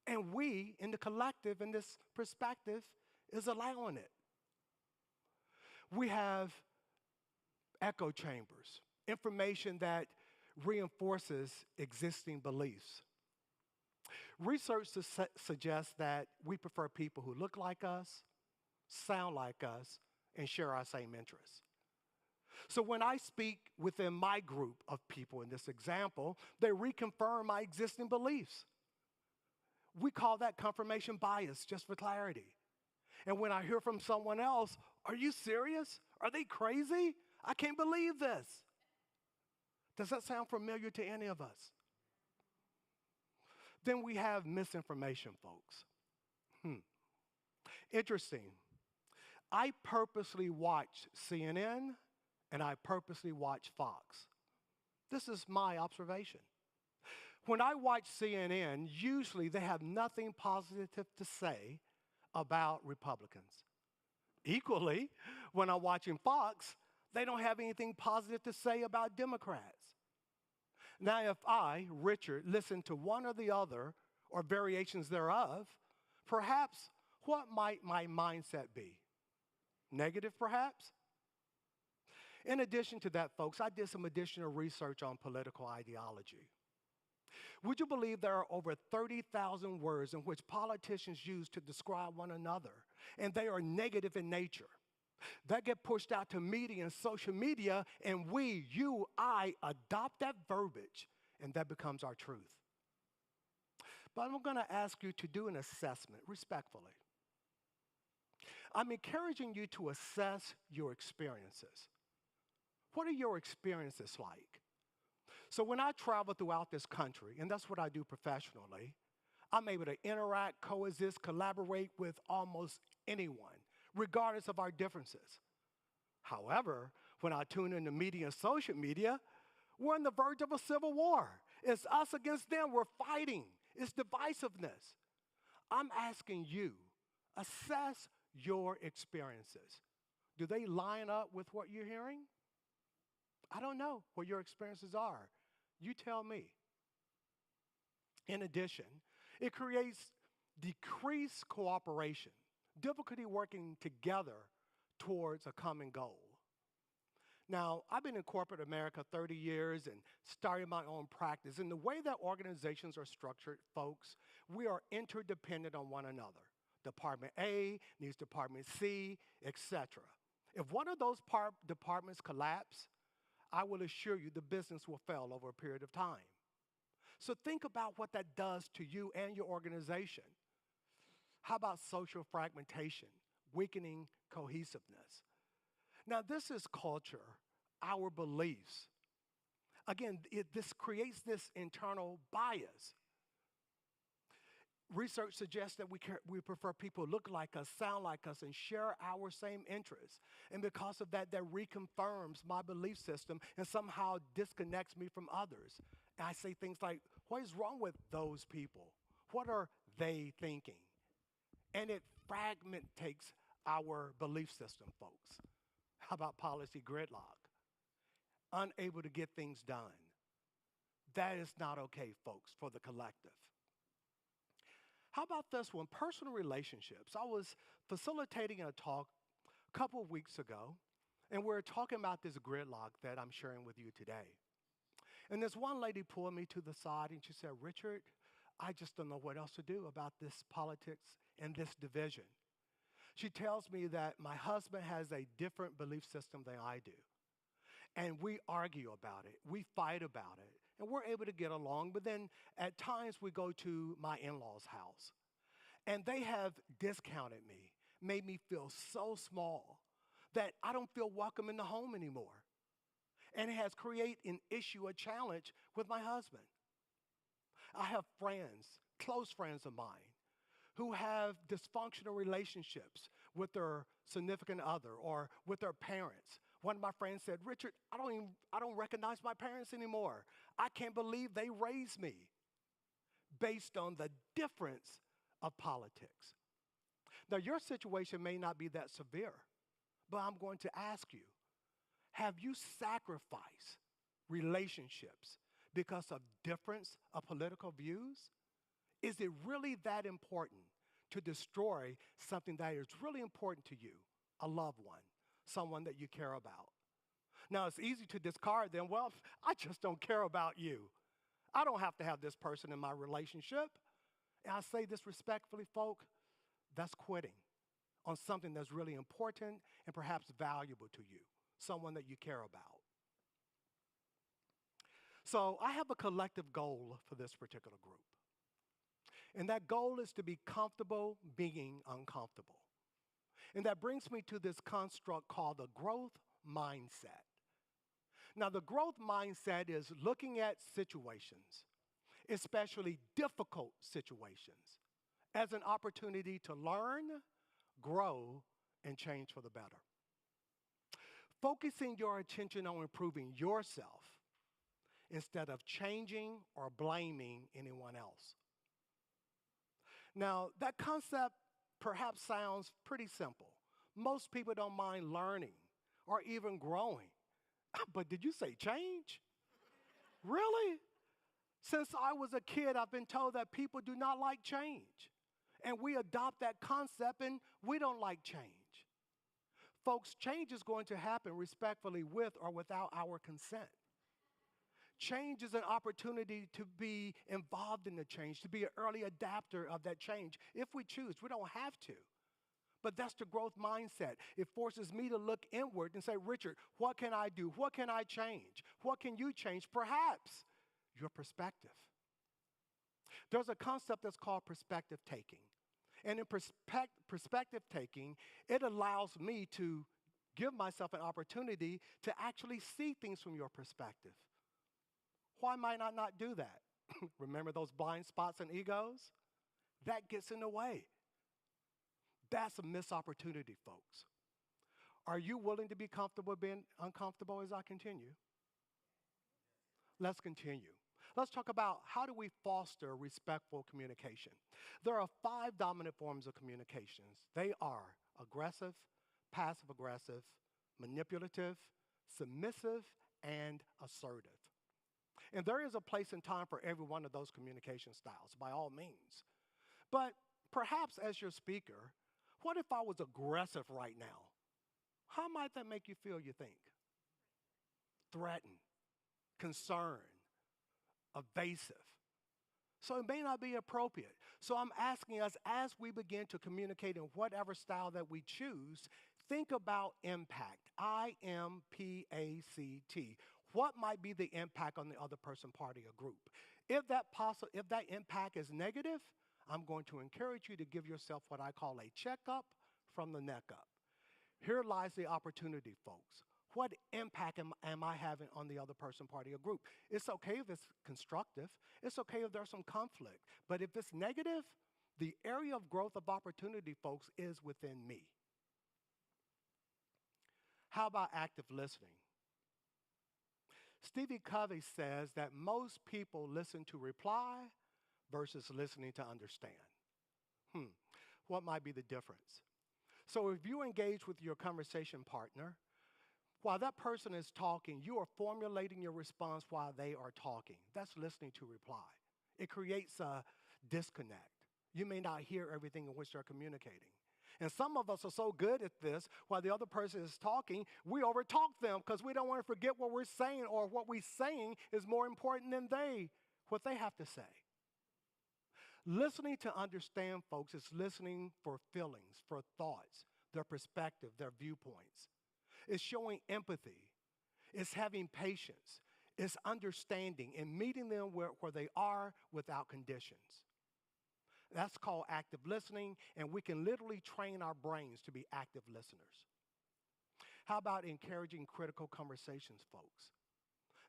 And we, in the collective, in this perspective, is allowing it. We have echo chambers, information that reinforces existing beliefs. Research suggests that we prefer people who look like us, sound like us, and share our same interests. So when I speak within my group of people in this example, they reconfirm my existing beliefs. We call that confirmation bias, just for clarity. And when I hear from someone else, are you serious? Are they crazy? I can't believe this. Does that sound familiar to any of us? Then we have misinformation, folks. Interesting. I purposely watch CNN and I purposely watch Fox. This is my observation. When I watch CNN, usually they have nothing positive to say about Republicans. Equally, when I'm watching Fox, they don't have anything positive to say about Democrats. Now, if I, Richard, listen to one or the other, or variations thereof, perhaps what might my mindset be? Negative, perhaps? In addition to that, folks, I did some additional research on political ideology. Would you believe there are over 30,000 words in which politicians use to describe one another, and they are negative in nature? That get pushed out to media and social media, and we, you, I, adopt that verbiage, and that becomes our truth. But I'm going to ask you to do an assessment, respectfully. I'm encouraging you to assess your experiences. What are your experiences like? So when I travel throughout this country, and that's what I do professionally, I'm able to interact, coexist, collaborate with almost anyone, regardless of our differences. However, when I tune into media and social media, we're on the verge of a civil war. It's us against them. We're fighting. It's divisiveness. I'm asking you, assess your experiences. Do they line up with what you're hearing? I don't know what your experiences are. You tell me. In addition, it creates decreased cooperation, difficulty working together towards a common goal. Now, I've been in corporate America 30 years and started my own practice. And the way that organizations are structured, folks, we are interdependent on one another. Department A needs Department C, etc. If one of those departments collapse, I will assure you the business will fail over a period of time. So think about what that does to you and your organization. How about social fragmentation, weakening cohesiveness? Now, this is culture, our beliefs. Again, this creates this internal bias. Research suggests that we prefer people who look like us, sound like us, and share our same interests. And because of that, that reconfirms my belief system and somehow disconnects me from others. And I say things like, what is wrong with those people? What are they thinking? And it fragmentates our belief system, folks. How about policy gridlock? Unable to get things done. That is not okay, folks, for the collective. How about this one? Personal relationships. I was facilitating a talk a couple of weeks ago, and we're talking about this gridlock that I'm sharing with you today. And this one lady pulled me to the side and she said, Richard, I just don't know what else to do about this politics and this division. She tells me that my husband has a different belief system than I do. And we argue about it. We fight about it. And we're able to get along. But then at times we go to my in-laws' house. And they have discounted me, made me feel so small that I don't feel welcome in the home anymore. And it has created an issue, a challenge with my husband. I have friends, close friends of mine, who have dysfunctional relationships with their significant other or with their parents. One of my friends said, Richard, I don't recognize my parents anymore. I can't believe they raised me based on the difference of politics. Now, your situation may not be that severe, but I'm going to ask you, have you sacrificed relationships because of difference of political views? Is it really that important to destroy something that is really important to you, a loved one, someone that you care about? Now, it's easy to discard them. Well, I just don't care about you. I don't have to have this person in my relationship. And I say this respectfully, folk, that's quitting on something that's really important and perhaps valuable to you, someone that you care about. So I have a collective goal for this particular group. And that goal is to be comfortable being uncomfortable. And that brings me to this construct called the growth mindset. Now, the growth mindset is looking at situations, especially difficult situations, as an opportunity to learn, grow, and change for the better. Focusing your attention on improving yourself instead of changing or blaming anyone else. Now, that concept perhaps sounds pretty simple. Most people don't mind learning or even growing. But did you say change? Really? Since I was a kid, I've been told that people do not like change. And we adopt that concept and we don't like change. Folks, change is going to happen respectfully with or without our consent. Change is an opportunity to be involved in the change, to be an early adapter of that change. If we choose, we don't have to. But that's the growth mindset. It forces me to look inward and say, Richard, what can I do? What can I change? What can you change? Perhaps your perspective. There's a concept that's called perspective taking. And in perspective taking, it allows me to give myself an opportunity to actually see things from your perspective. Why might I not do that? Remember those blind spots and egos? That gets in the way. That's a missed opportunity, folks. Are you willing to be comfortable being uncomfortable as I continue? Let's continue. Let's talk about how do we foster respectful communication. There are 5 dominant forms of communications. They are aggressive, passive-aggressive, manipulative, submissive, and assertive. And there is a place and time for every one of those communication styles, by all means. But perhaps as your speaker, what if I was aggressive right now? How might that make you feel, you think? Threatened, concerned, evasive. So it may not be appropriate. So I'm asking us, as we begin to communicate in whatever style that we choose, think about impact. I-M-P-A-C-T. What might be the impact on the other person, party, or group? If that impact is negative, I'm going to encourage you to give yourself what I call a checkup from the neck up. Here lies the opportunity, folks. What impact am I having on the other person, party, or group? It's okay if it's constructive. It's okay if there's some conflict. But if it's negative, the area of growth of opportunity, folks, is within me. How about active listening? Stevie Covey says that most people listen to reply versus listening to understand. What might be the difference? So if you engage with your conversation partner, while that person is talking, you are formulating your response while they are talking. That's listening to reply. It creates a disconnect. You may not hear everything in which they're communicating. And some of us are so good at this, while the other person is talking, we overtalk them because we don't want to forget what we're saying, or what we're saying is more important than what they have to say. Listening to understand, folks, is listening for feelings, for thoughts, their perspective, their viewpoints. It's showing empathy. It's having patience. It's understanding and meeting them where they are without conditions. That's called active listening, and we can literally train our brains to be active listeners. How about encouraging critical conversations, folks?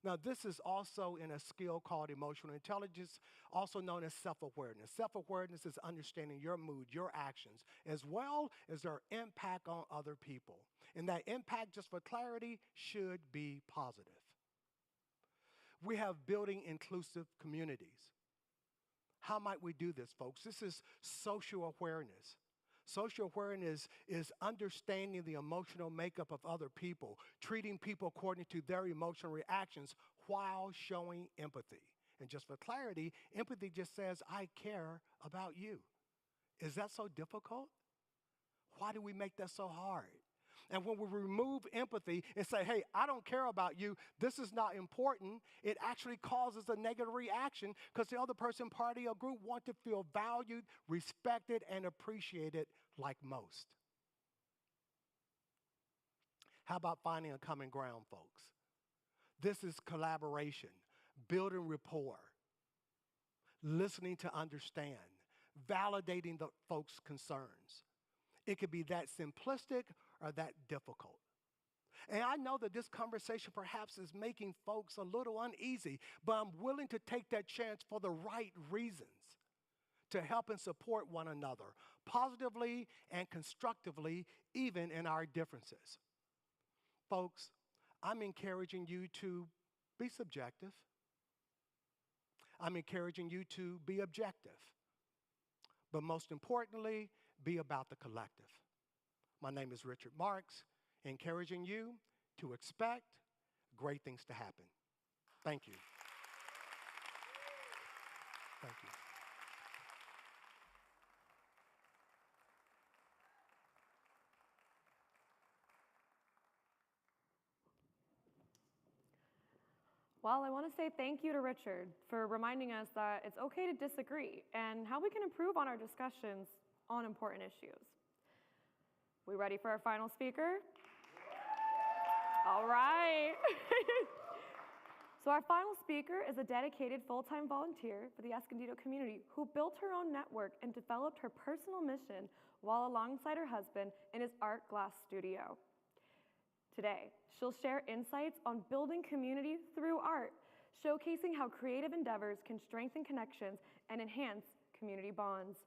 Now, this is also in a skill called emotional intelligence, also known as self-awareness. Self-awareness is understanding your mood, your actions, as well as their impact on other people. And that impact, just for clarity, should be positive. We have building inclusive communities. How might we do this, folks? This is social awareness. Social awareness is understanding the emotional makeup of other people, treating people according to their emotional reactions while showing empathy. And just for clarity, empathy just says, I care about you. Is that so difficult? Why do we make that so hard? And when we remove empathy and say, hey, I don't care about you, this is not important, it actually causes a negative reaction because the other person, party, or group want to feel valued, respected, and appreciated like most. How about finding a common ground, folks? This is collaboration, building rapport, listening to understand, validating the folks' concerns. It could be that simplistic or that difficult. And I know that this conversation perhaps is making folks a little uneasy, but I'm willing to take that chance for the right reasons to help and support one another positively and constructively, even in our differences. Folks, I'm encouraging you to be subjective. I'm encouraging you to be objective. But most importantly, be about the collective. My name is Richard Marks, encouraging you to expect great things to happen. Thank you. Thank you. Well, I want to say thank you to Richard for reminding us that it's okay to disagree and how we can improve on our discussions on important issues. We ready for our final speaker? All right. So our final speaker is a dedicated full-time volunteer for the Escondido community who built her own network and developed her personal mission while alongside her husband in his art glass studio. Today, she'll share insights on building community through art, showcasing how creative endeavors can strengthen connections and enhance community bonds.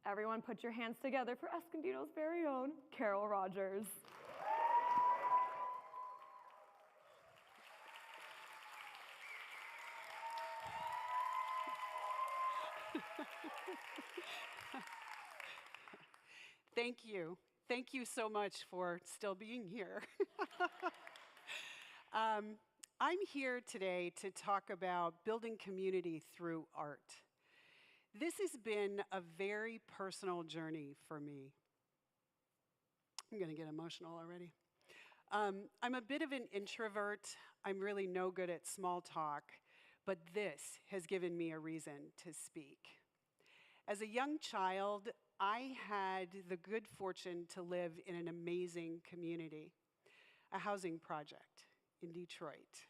Everyone put your hands together for Escondido's very own Carol Rogers. Thank you. Thank you so much for still being here. I'm here today to talk about building community through art. This has been a very personal journey for me. I'm going to get emotional already. I'm a bit of an introvert. I'm really no good at small talk, but this has given me a reason to speak. As a young child, I had the good fortune to live in an amazing community, a housing project in Detroit.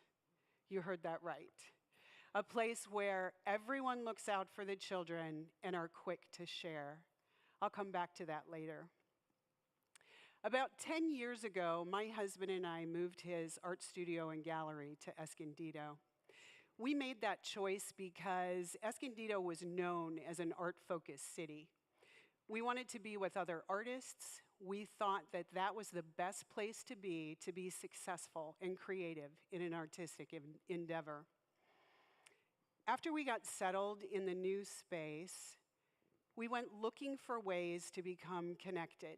You heard that right. A place where everyone looks out for the children and are quick to share. I'll come back to that later. About 10 years ago, my husband and I moved his art studio and gallery to Escondido. We made that choice because Escondido was known as an art-focused city. We wanted to be with other artists. We thought that that was the best place to be successful and creative in an artistic endeavor. After we got settled in the new space, we went looking for ways to become connected.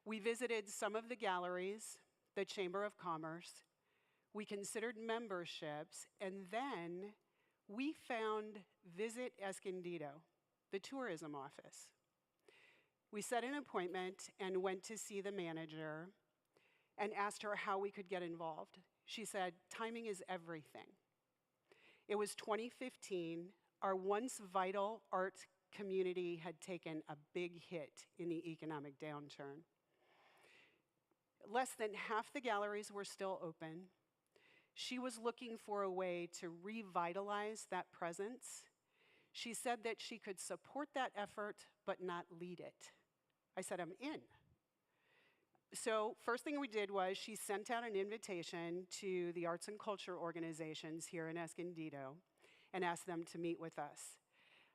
We visited some of the galleries, the Chamber of Commerce. We considered memberships, and then we found Visit Escondido, the tourism office. We set an appointment and went to see the manager and asked her how we could get involved. She said, timing is everything. It was 2015. Our once vital art community had taken a big hit in the economic downturn. Less than half the galleries were still open. She was looking for a way to revitalize that presence. She said that she could support that effort, but not lead it. I said, I'm in. So first thing we did was she sent out an invitation to the arts and culture organizations here in Escondido and asked them to meet with us.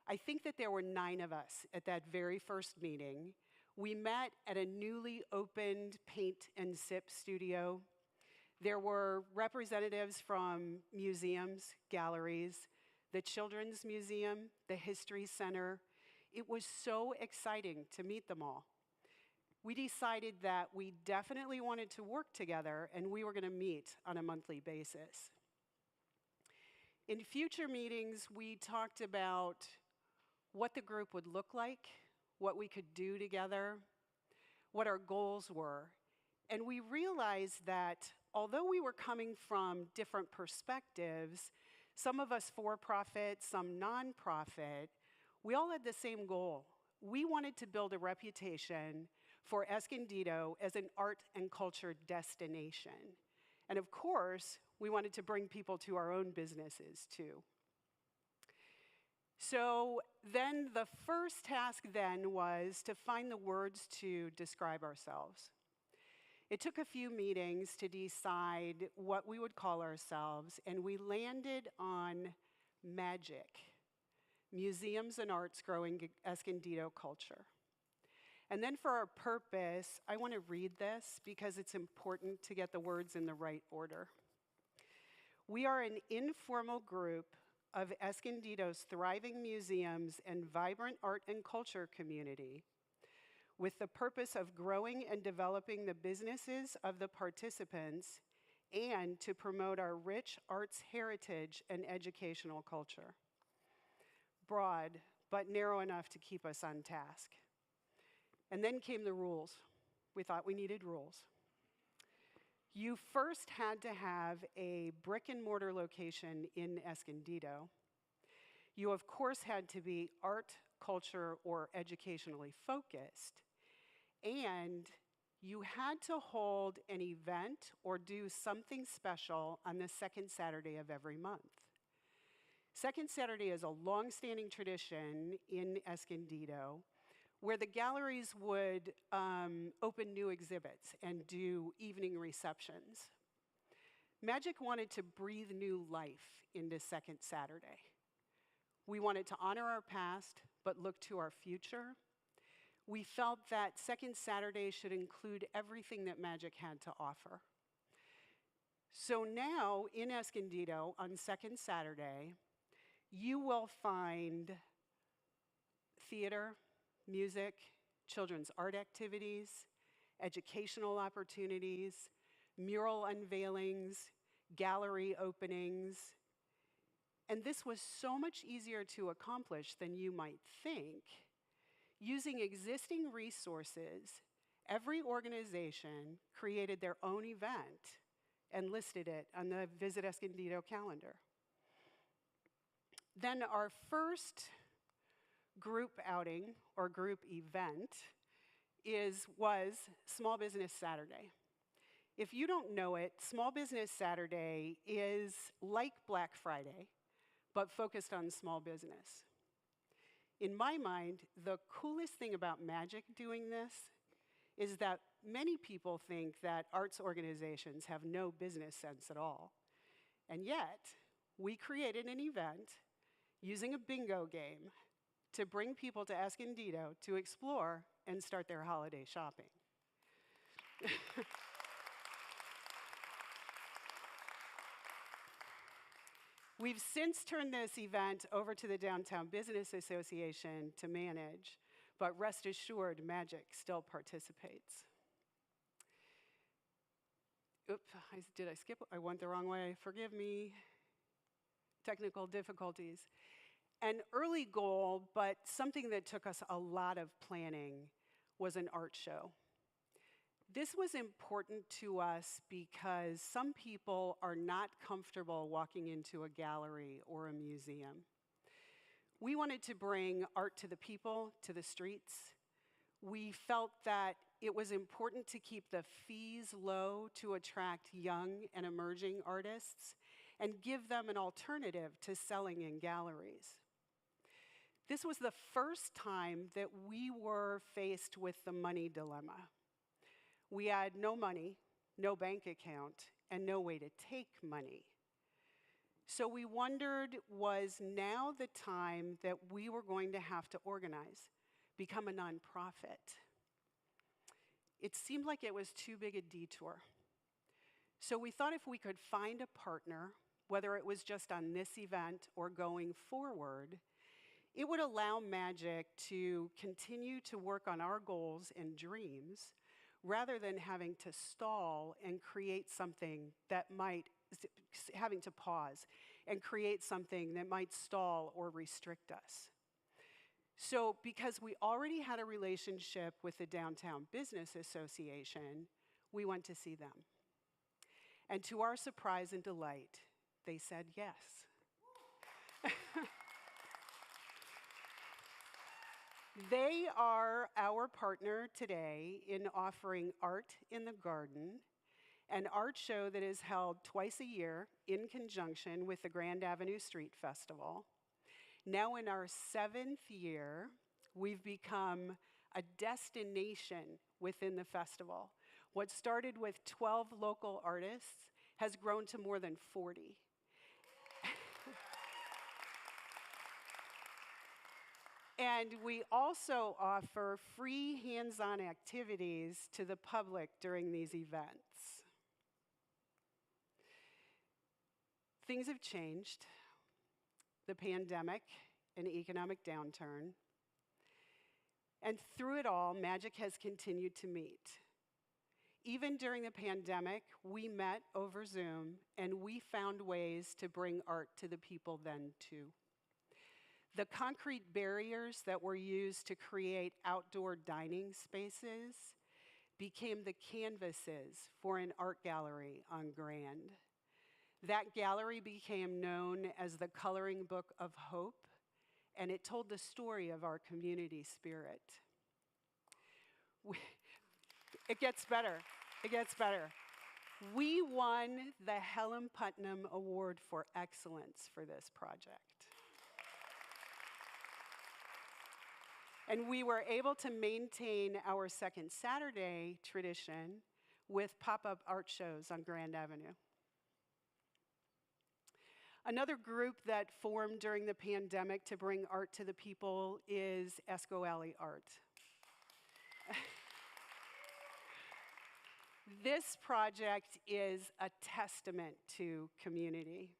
I think that there were 9 of us at that very first meeting. We met at a newly opened paint and sip studio. There were representatives from museums, galleries, the Children's Museum, the History Center. It was so exciting to meet them all. We decided that we definitely wanted to work together and we were going to meet on a monthly basis. In future meetings, we talked about what the group would look like, what we could do together, what our goals were. And we realized that although we were coming from different perspectives, some of us for-profit, some nonprofit, we all had the same goal. We wanted to build a reputation for Escondido as an art and culture destination. And of course, we wanted to bring people to our own businesses too. So then the first task then was to find the words to describe ourselves. It took a few meetings to decide what we would call ourselves, and we landed on MAGIC, Museums and Arts Growing Escondido Culture. And then for our purpose, I want to read this because it's important to get the words in the right order. We are an informal group of Escondido's thriving museums and vibrant art and culture community with the purpose of growing and developing the businesses of the participants and to promote our rich arts heritage and educational culture. Broad, but narrow enough to keep us on task. And then came the rules. We thought we needed rules. You first had to have a brick and mortar location in Escondido. You, of course, had to be art, culture, or educationally focused. And you had to hold an event or do something special on the second Saturday of every month. Second Saturday is a long-standing tradition in Escondido where the galleries would open new exhibits and do evening receptions. Magic wanted to breathe new life into Second Saturday. We wanted to honor our past, but look to our future. We felt that Second Saturday should include everything that Magic had to offer. So now in Escondido on Second Saturday, you will find theater, music, children's art activities, educational opportunities, mural unveilings, gallery openings. And this was so much easier to accomplish than you might think. Using existing resources, every organization created their own event and listed it on the Visit Escondido calendar. Then our first group outing or group event was Small Business Saturday. If you don't know it, Small Business Saturday is like Black Friday, but focused on small business. In my mind, the coolest thing about Magic doing this is that many people think that arts organizations have no business sense at all. And yet, we created an event using a bingo game to bring people to Escondido to explore and start their holiday shopping. We've since turned this event over to the Downtown Business Association to manage, but rest assured, Magic still participates. Oops, did I skip? I went the wrong way, forgive me. Technical difficulties. An early goal, but something that took us a lot of planning, was an art show. This was important to us because some people are not comfortable walking into a gallery or a museum. We wanted to bring art to the people, to the streets. We felt that it was important to keep the fees low to attract young and emerging artists and give them an alternative to selling in galleries. This was the first time that we were faced with the money dilemma. We had no money, no bank account, and no way to take money. So we wondered, was now the time that we were going to have to organize, become a nonprofit? It seemed like it was too big a detour. So we thought if we could find a partner, whether it was just on this event or going forward, it would allow Magic to continue to work on our goals and dreams rather than having to stall and create something that might, having to pause and create something that might stall or restrict us. So because we already had a relationship with the Downtown Business Association, we went to see them. And to our surprise and delight, they said yes. They are our partner today in offering Art in the Garden, an art show that is held twice a year in conjunction with the Grand Avenue Street Festival. Now in our 7th year, we've become a destination within the festival. What started with 12 local artists has grown to more than 40. And we also offer free hands-on activities to the public during these events. Things have changed. The pandemic, an economic downturn. And through it all, Magic has continued to meet. Even during the pandemic, we met over Zoom, and we found ways to bring art to the people then too. The concrete barriers that were used to create outdoor dining spaces became the canvases for an art gallery on Grand. That gallery became known as the Coloring Book of Hope, and it told the story of our community spirit. It gets better. It gets better. We won the Helen Putnam Award for Excellence for this project. And we were able to maintain our second Saturday tradition with pop-up art shows on Grand Avenue. Another group that formed during the pandemic to bring art to the people is Esco Art. This project is a testament to community.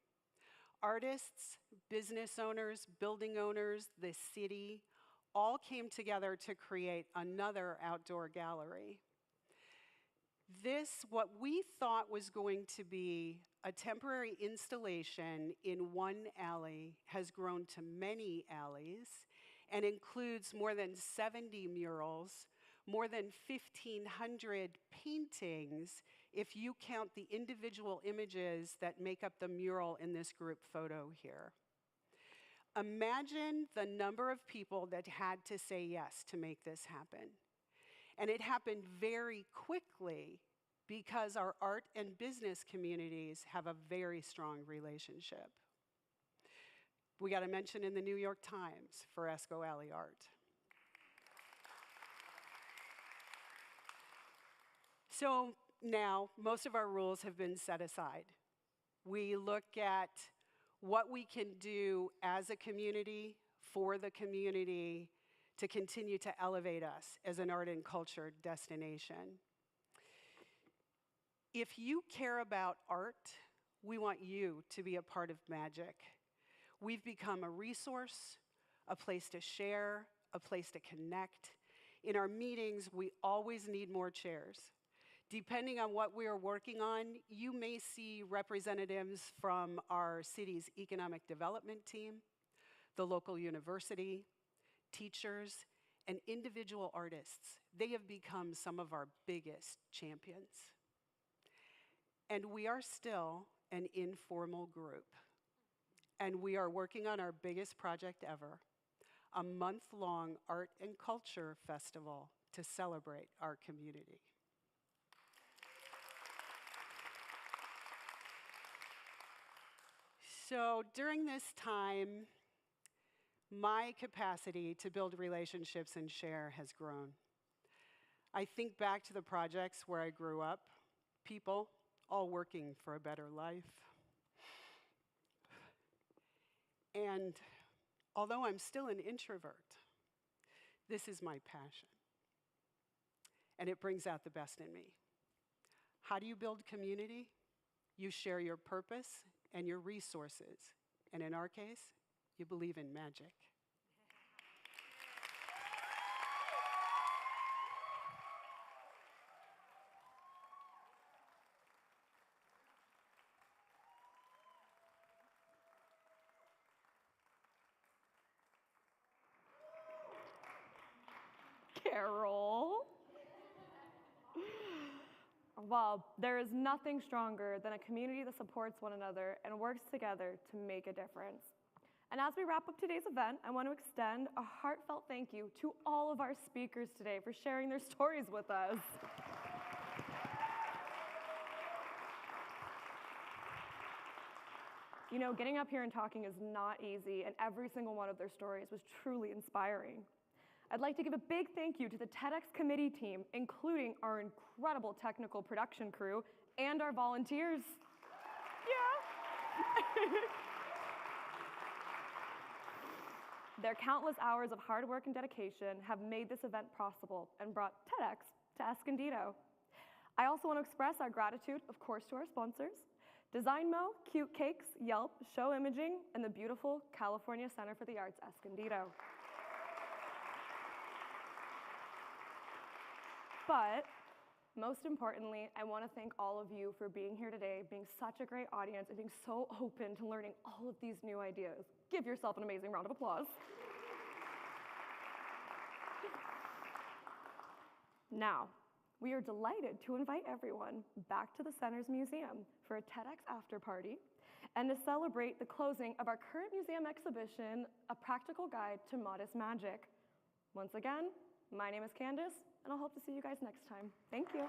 Artists, business owners, building owners, the city, all came together to create another outdoor gallery. This, what we thought was going to be a temporary installation in one alley, has grown to many alleys and includes more than 70 murals, more than 1,500 paintings, if you count the individual images that make up the mural in this group photo here. Imagine the number of people that had to say yes to make this happen. And it happened very quickly because our art and business communities have a very strong relationship. We got a mention in the New York Times for Esco Alley art. So now, most of our rules have been set aside. We look at what we can do as a community, for the community, to continue to elevate us as an art and culture destination. If you care about art, we want you to be a part of Magic. We've become a resource, a place to share, a place to connect. In our meetings, we always need more chairs. Depending on what we are working on, you may see representatives from our city's economic development team, the local university, teachers, and individual artists. They have become some of our biggest champions. And we are still an informal group. And we are working on our biggest project ever, a month-long art and culture festival to celebrate our community. So during this time, my capacity to build relationships and share has grown. I think back to the projects where I grew up, people all working for a better life. And although I'm still an introvert, this is my passion. And it brings out the best in me. How do you build community? You share your purpose and your resources. And in our case, you believe in magic. Carol. Well, there is nothing stronger than a community that supports one another and works together to make a difference. And as we wrap up today's event, I want to extend a heartfelt thank you to all of our speakers today for sharing their stories with us. You know, getting up here and talking is not easy, and every single one of their stories was truly inspiring. I'd like to give a big thank you to the TEDx committee team, including our incredible technical production crew and our volunteers. Yeah. Their countless hours of hard work and dedication have made this event possible and brought TEDx to Escondido. I also want to express our gratitude, of course, to our sponsors, DesignMo, Cute Cakes, Yelp, Show Imaging, and the beautiful California Center for the Arts, Escondido. But most importantly, I want to thank all of you for being here today, being such a great audience, and being so open to learning all of these new ideas. Give yourself an amazing round of applause. Now, we are delighted to invite everyone back to the Center's Museum for a TEDx after party and to celebrate the closing of our current museum exhibition, A Practical Guide to Modest Magic. Once again, my name is Candace, and I'll hope to see you guys next time. Thank you.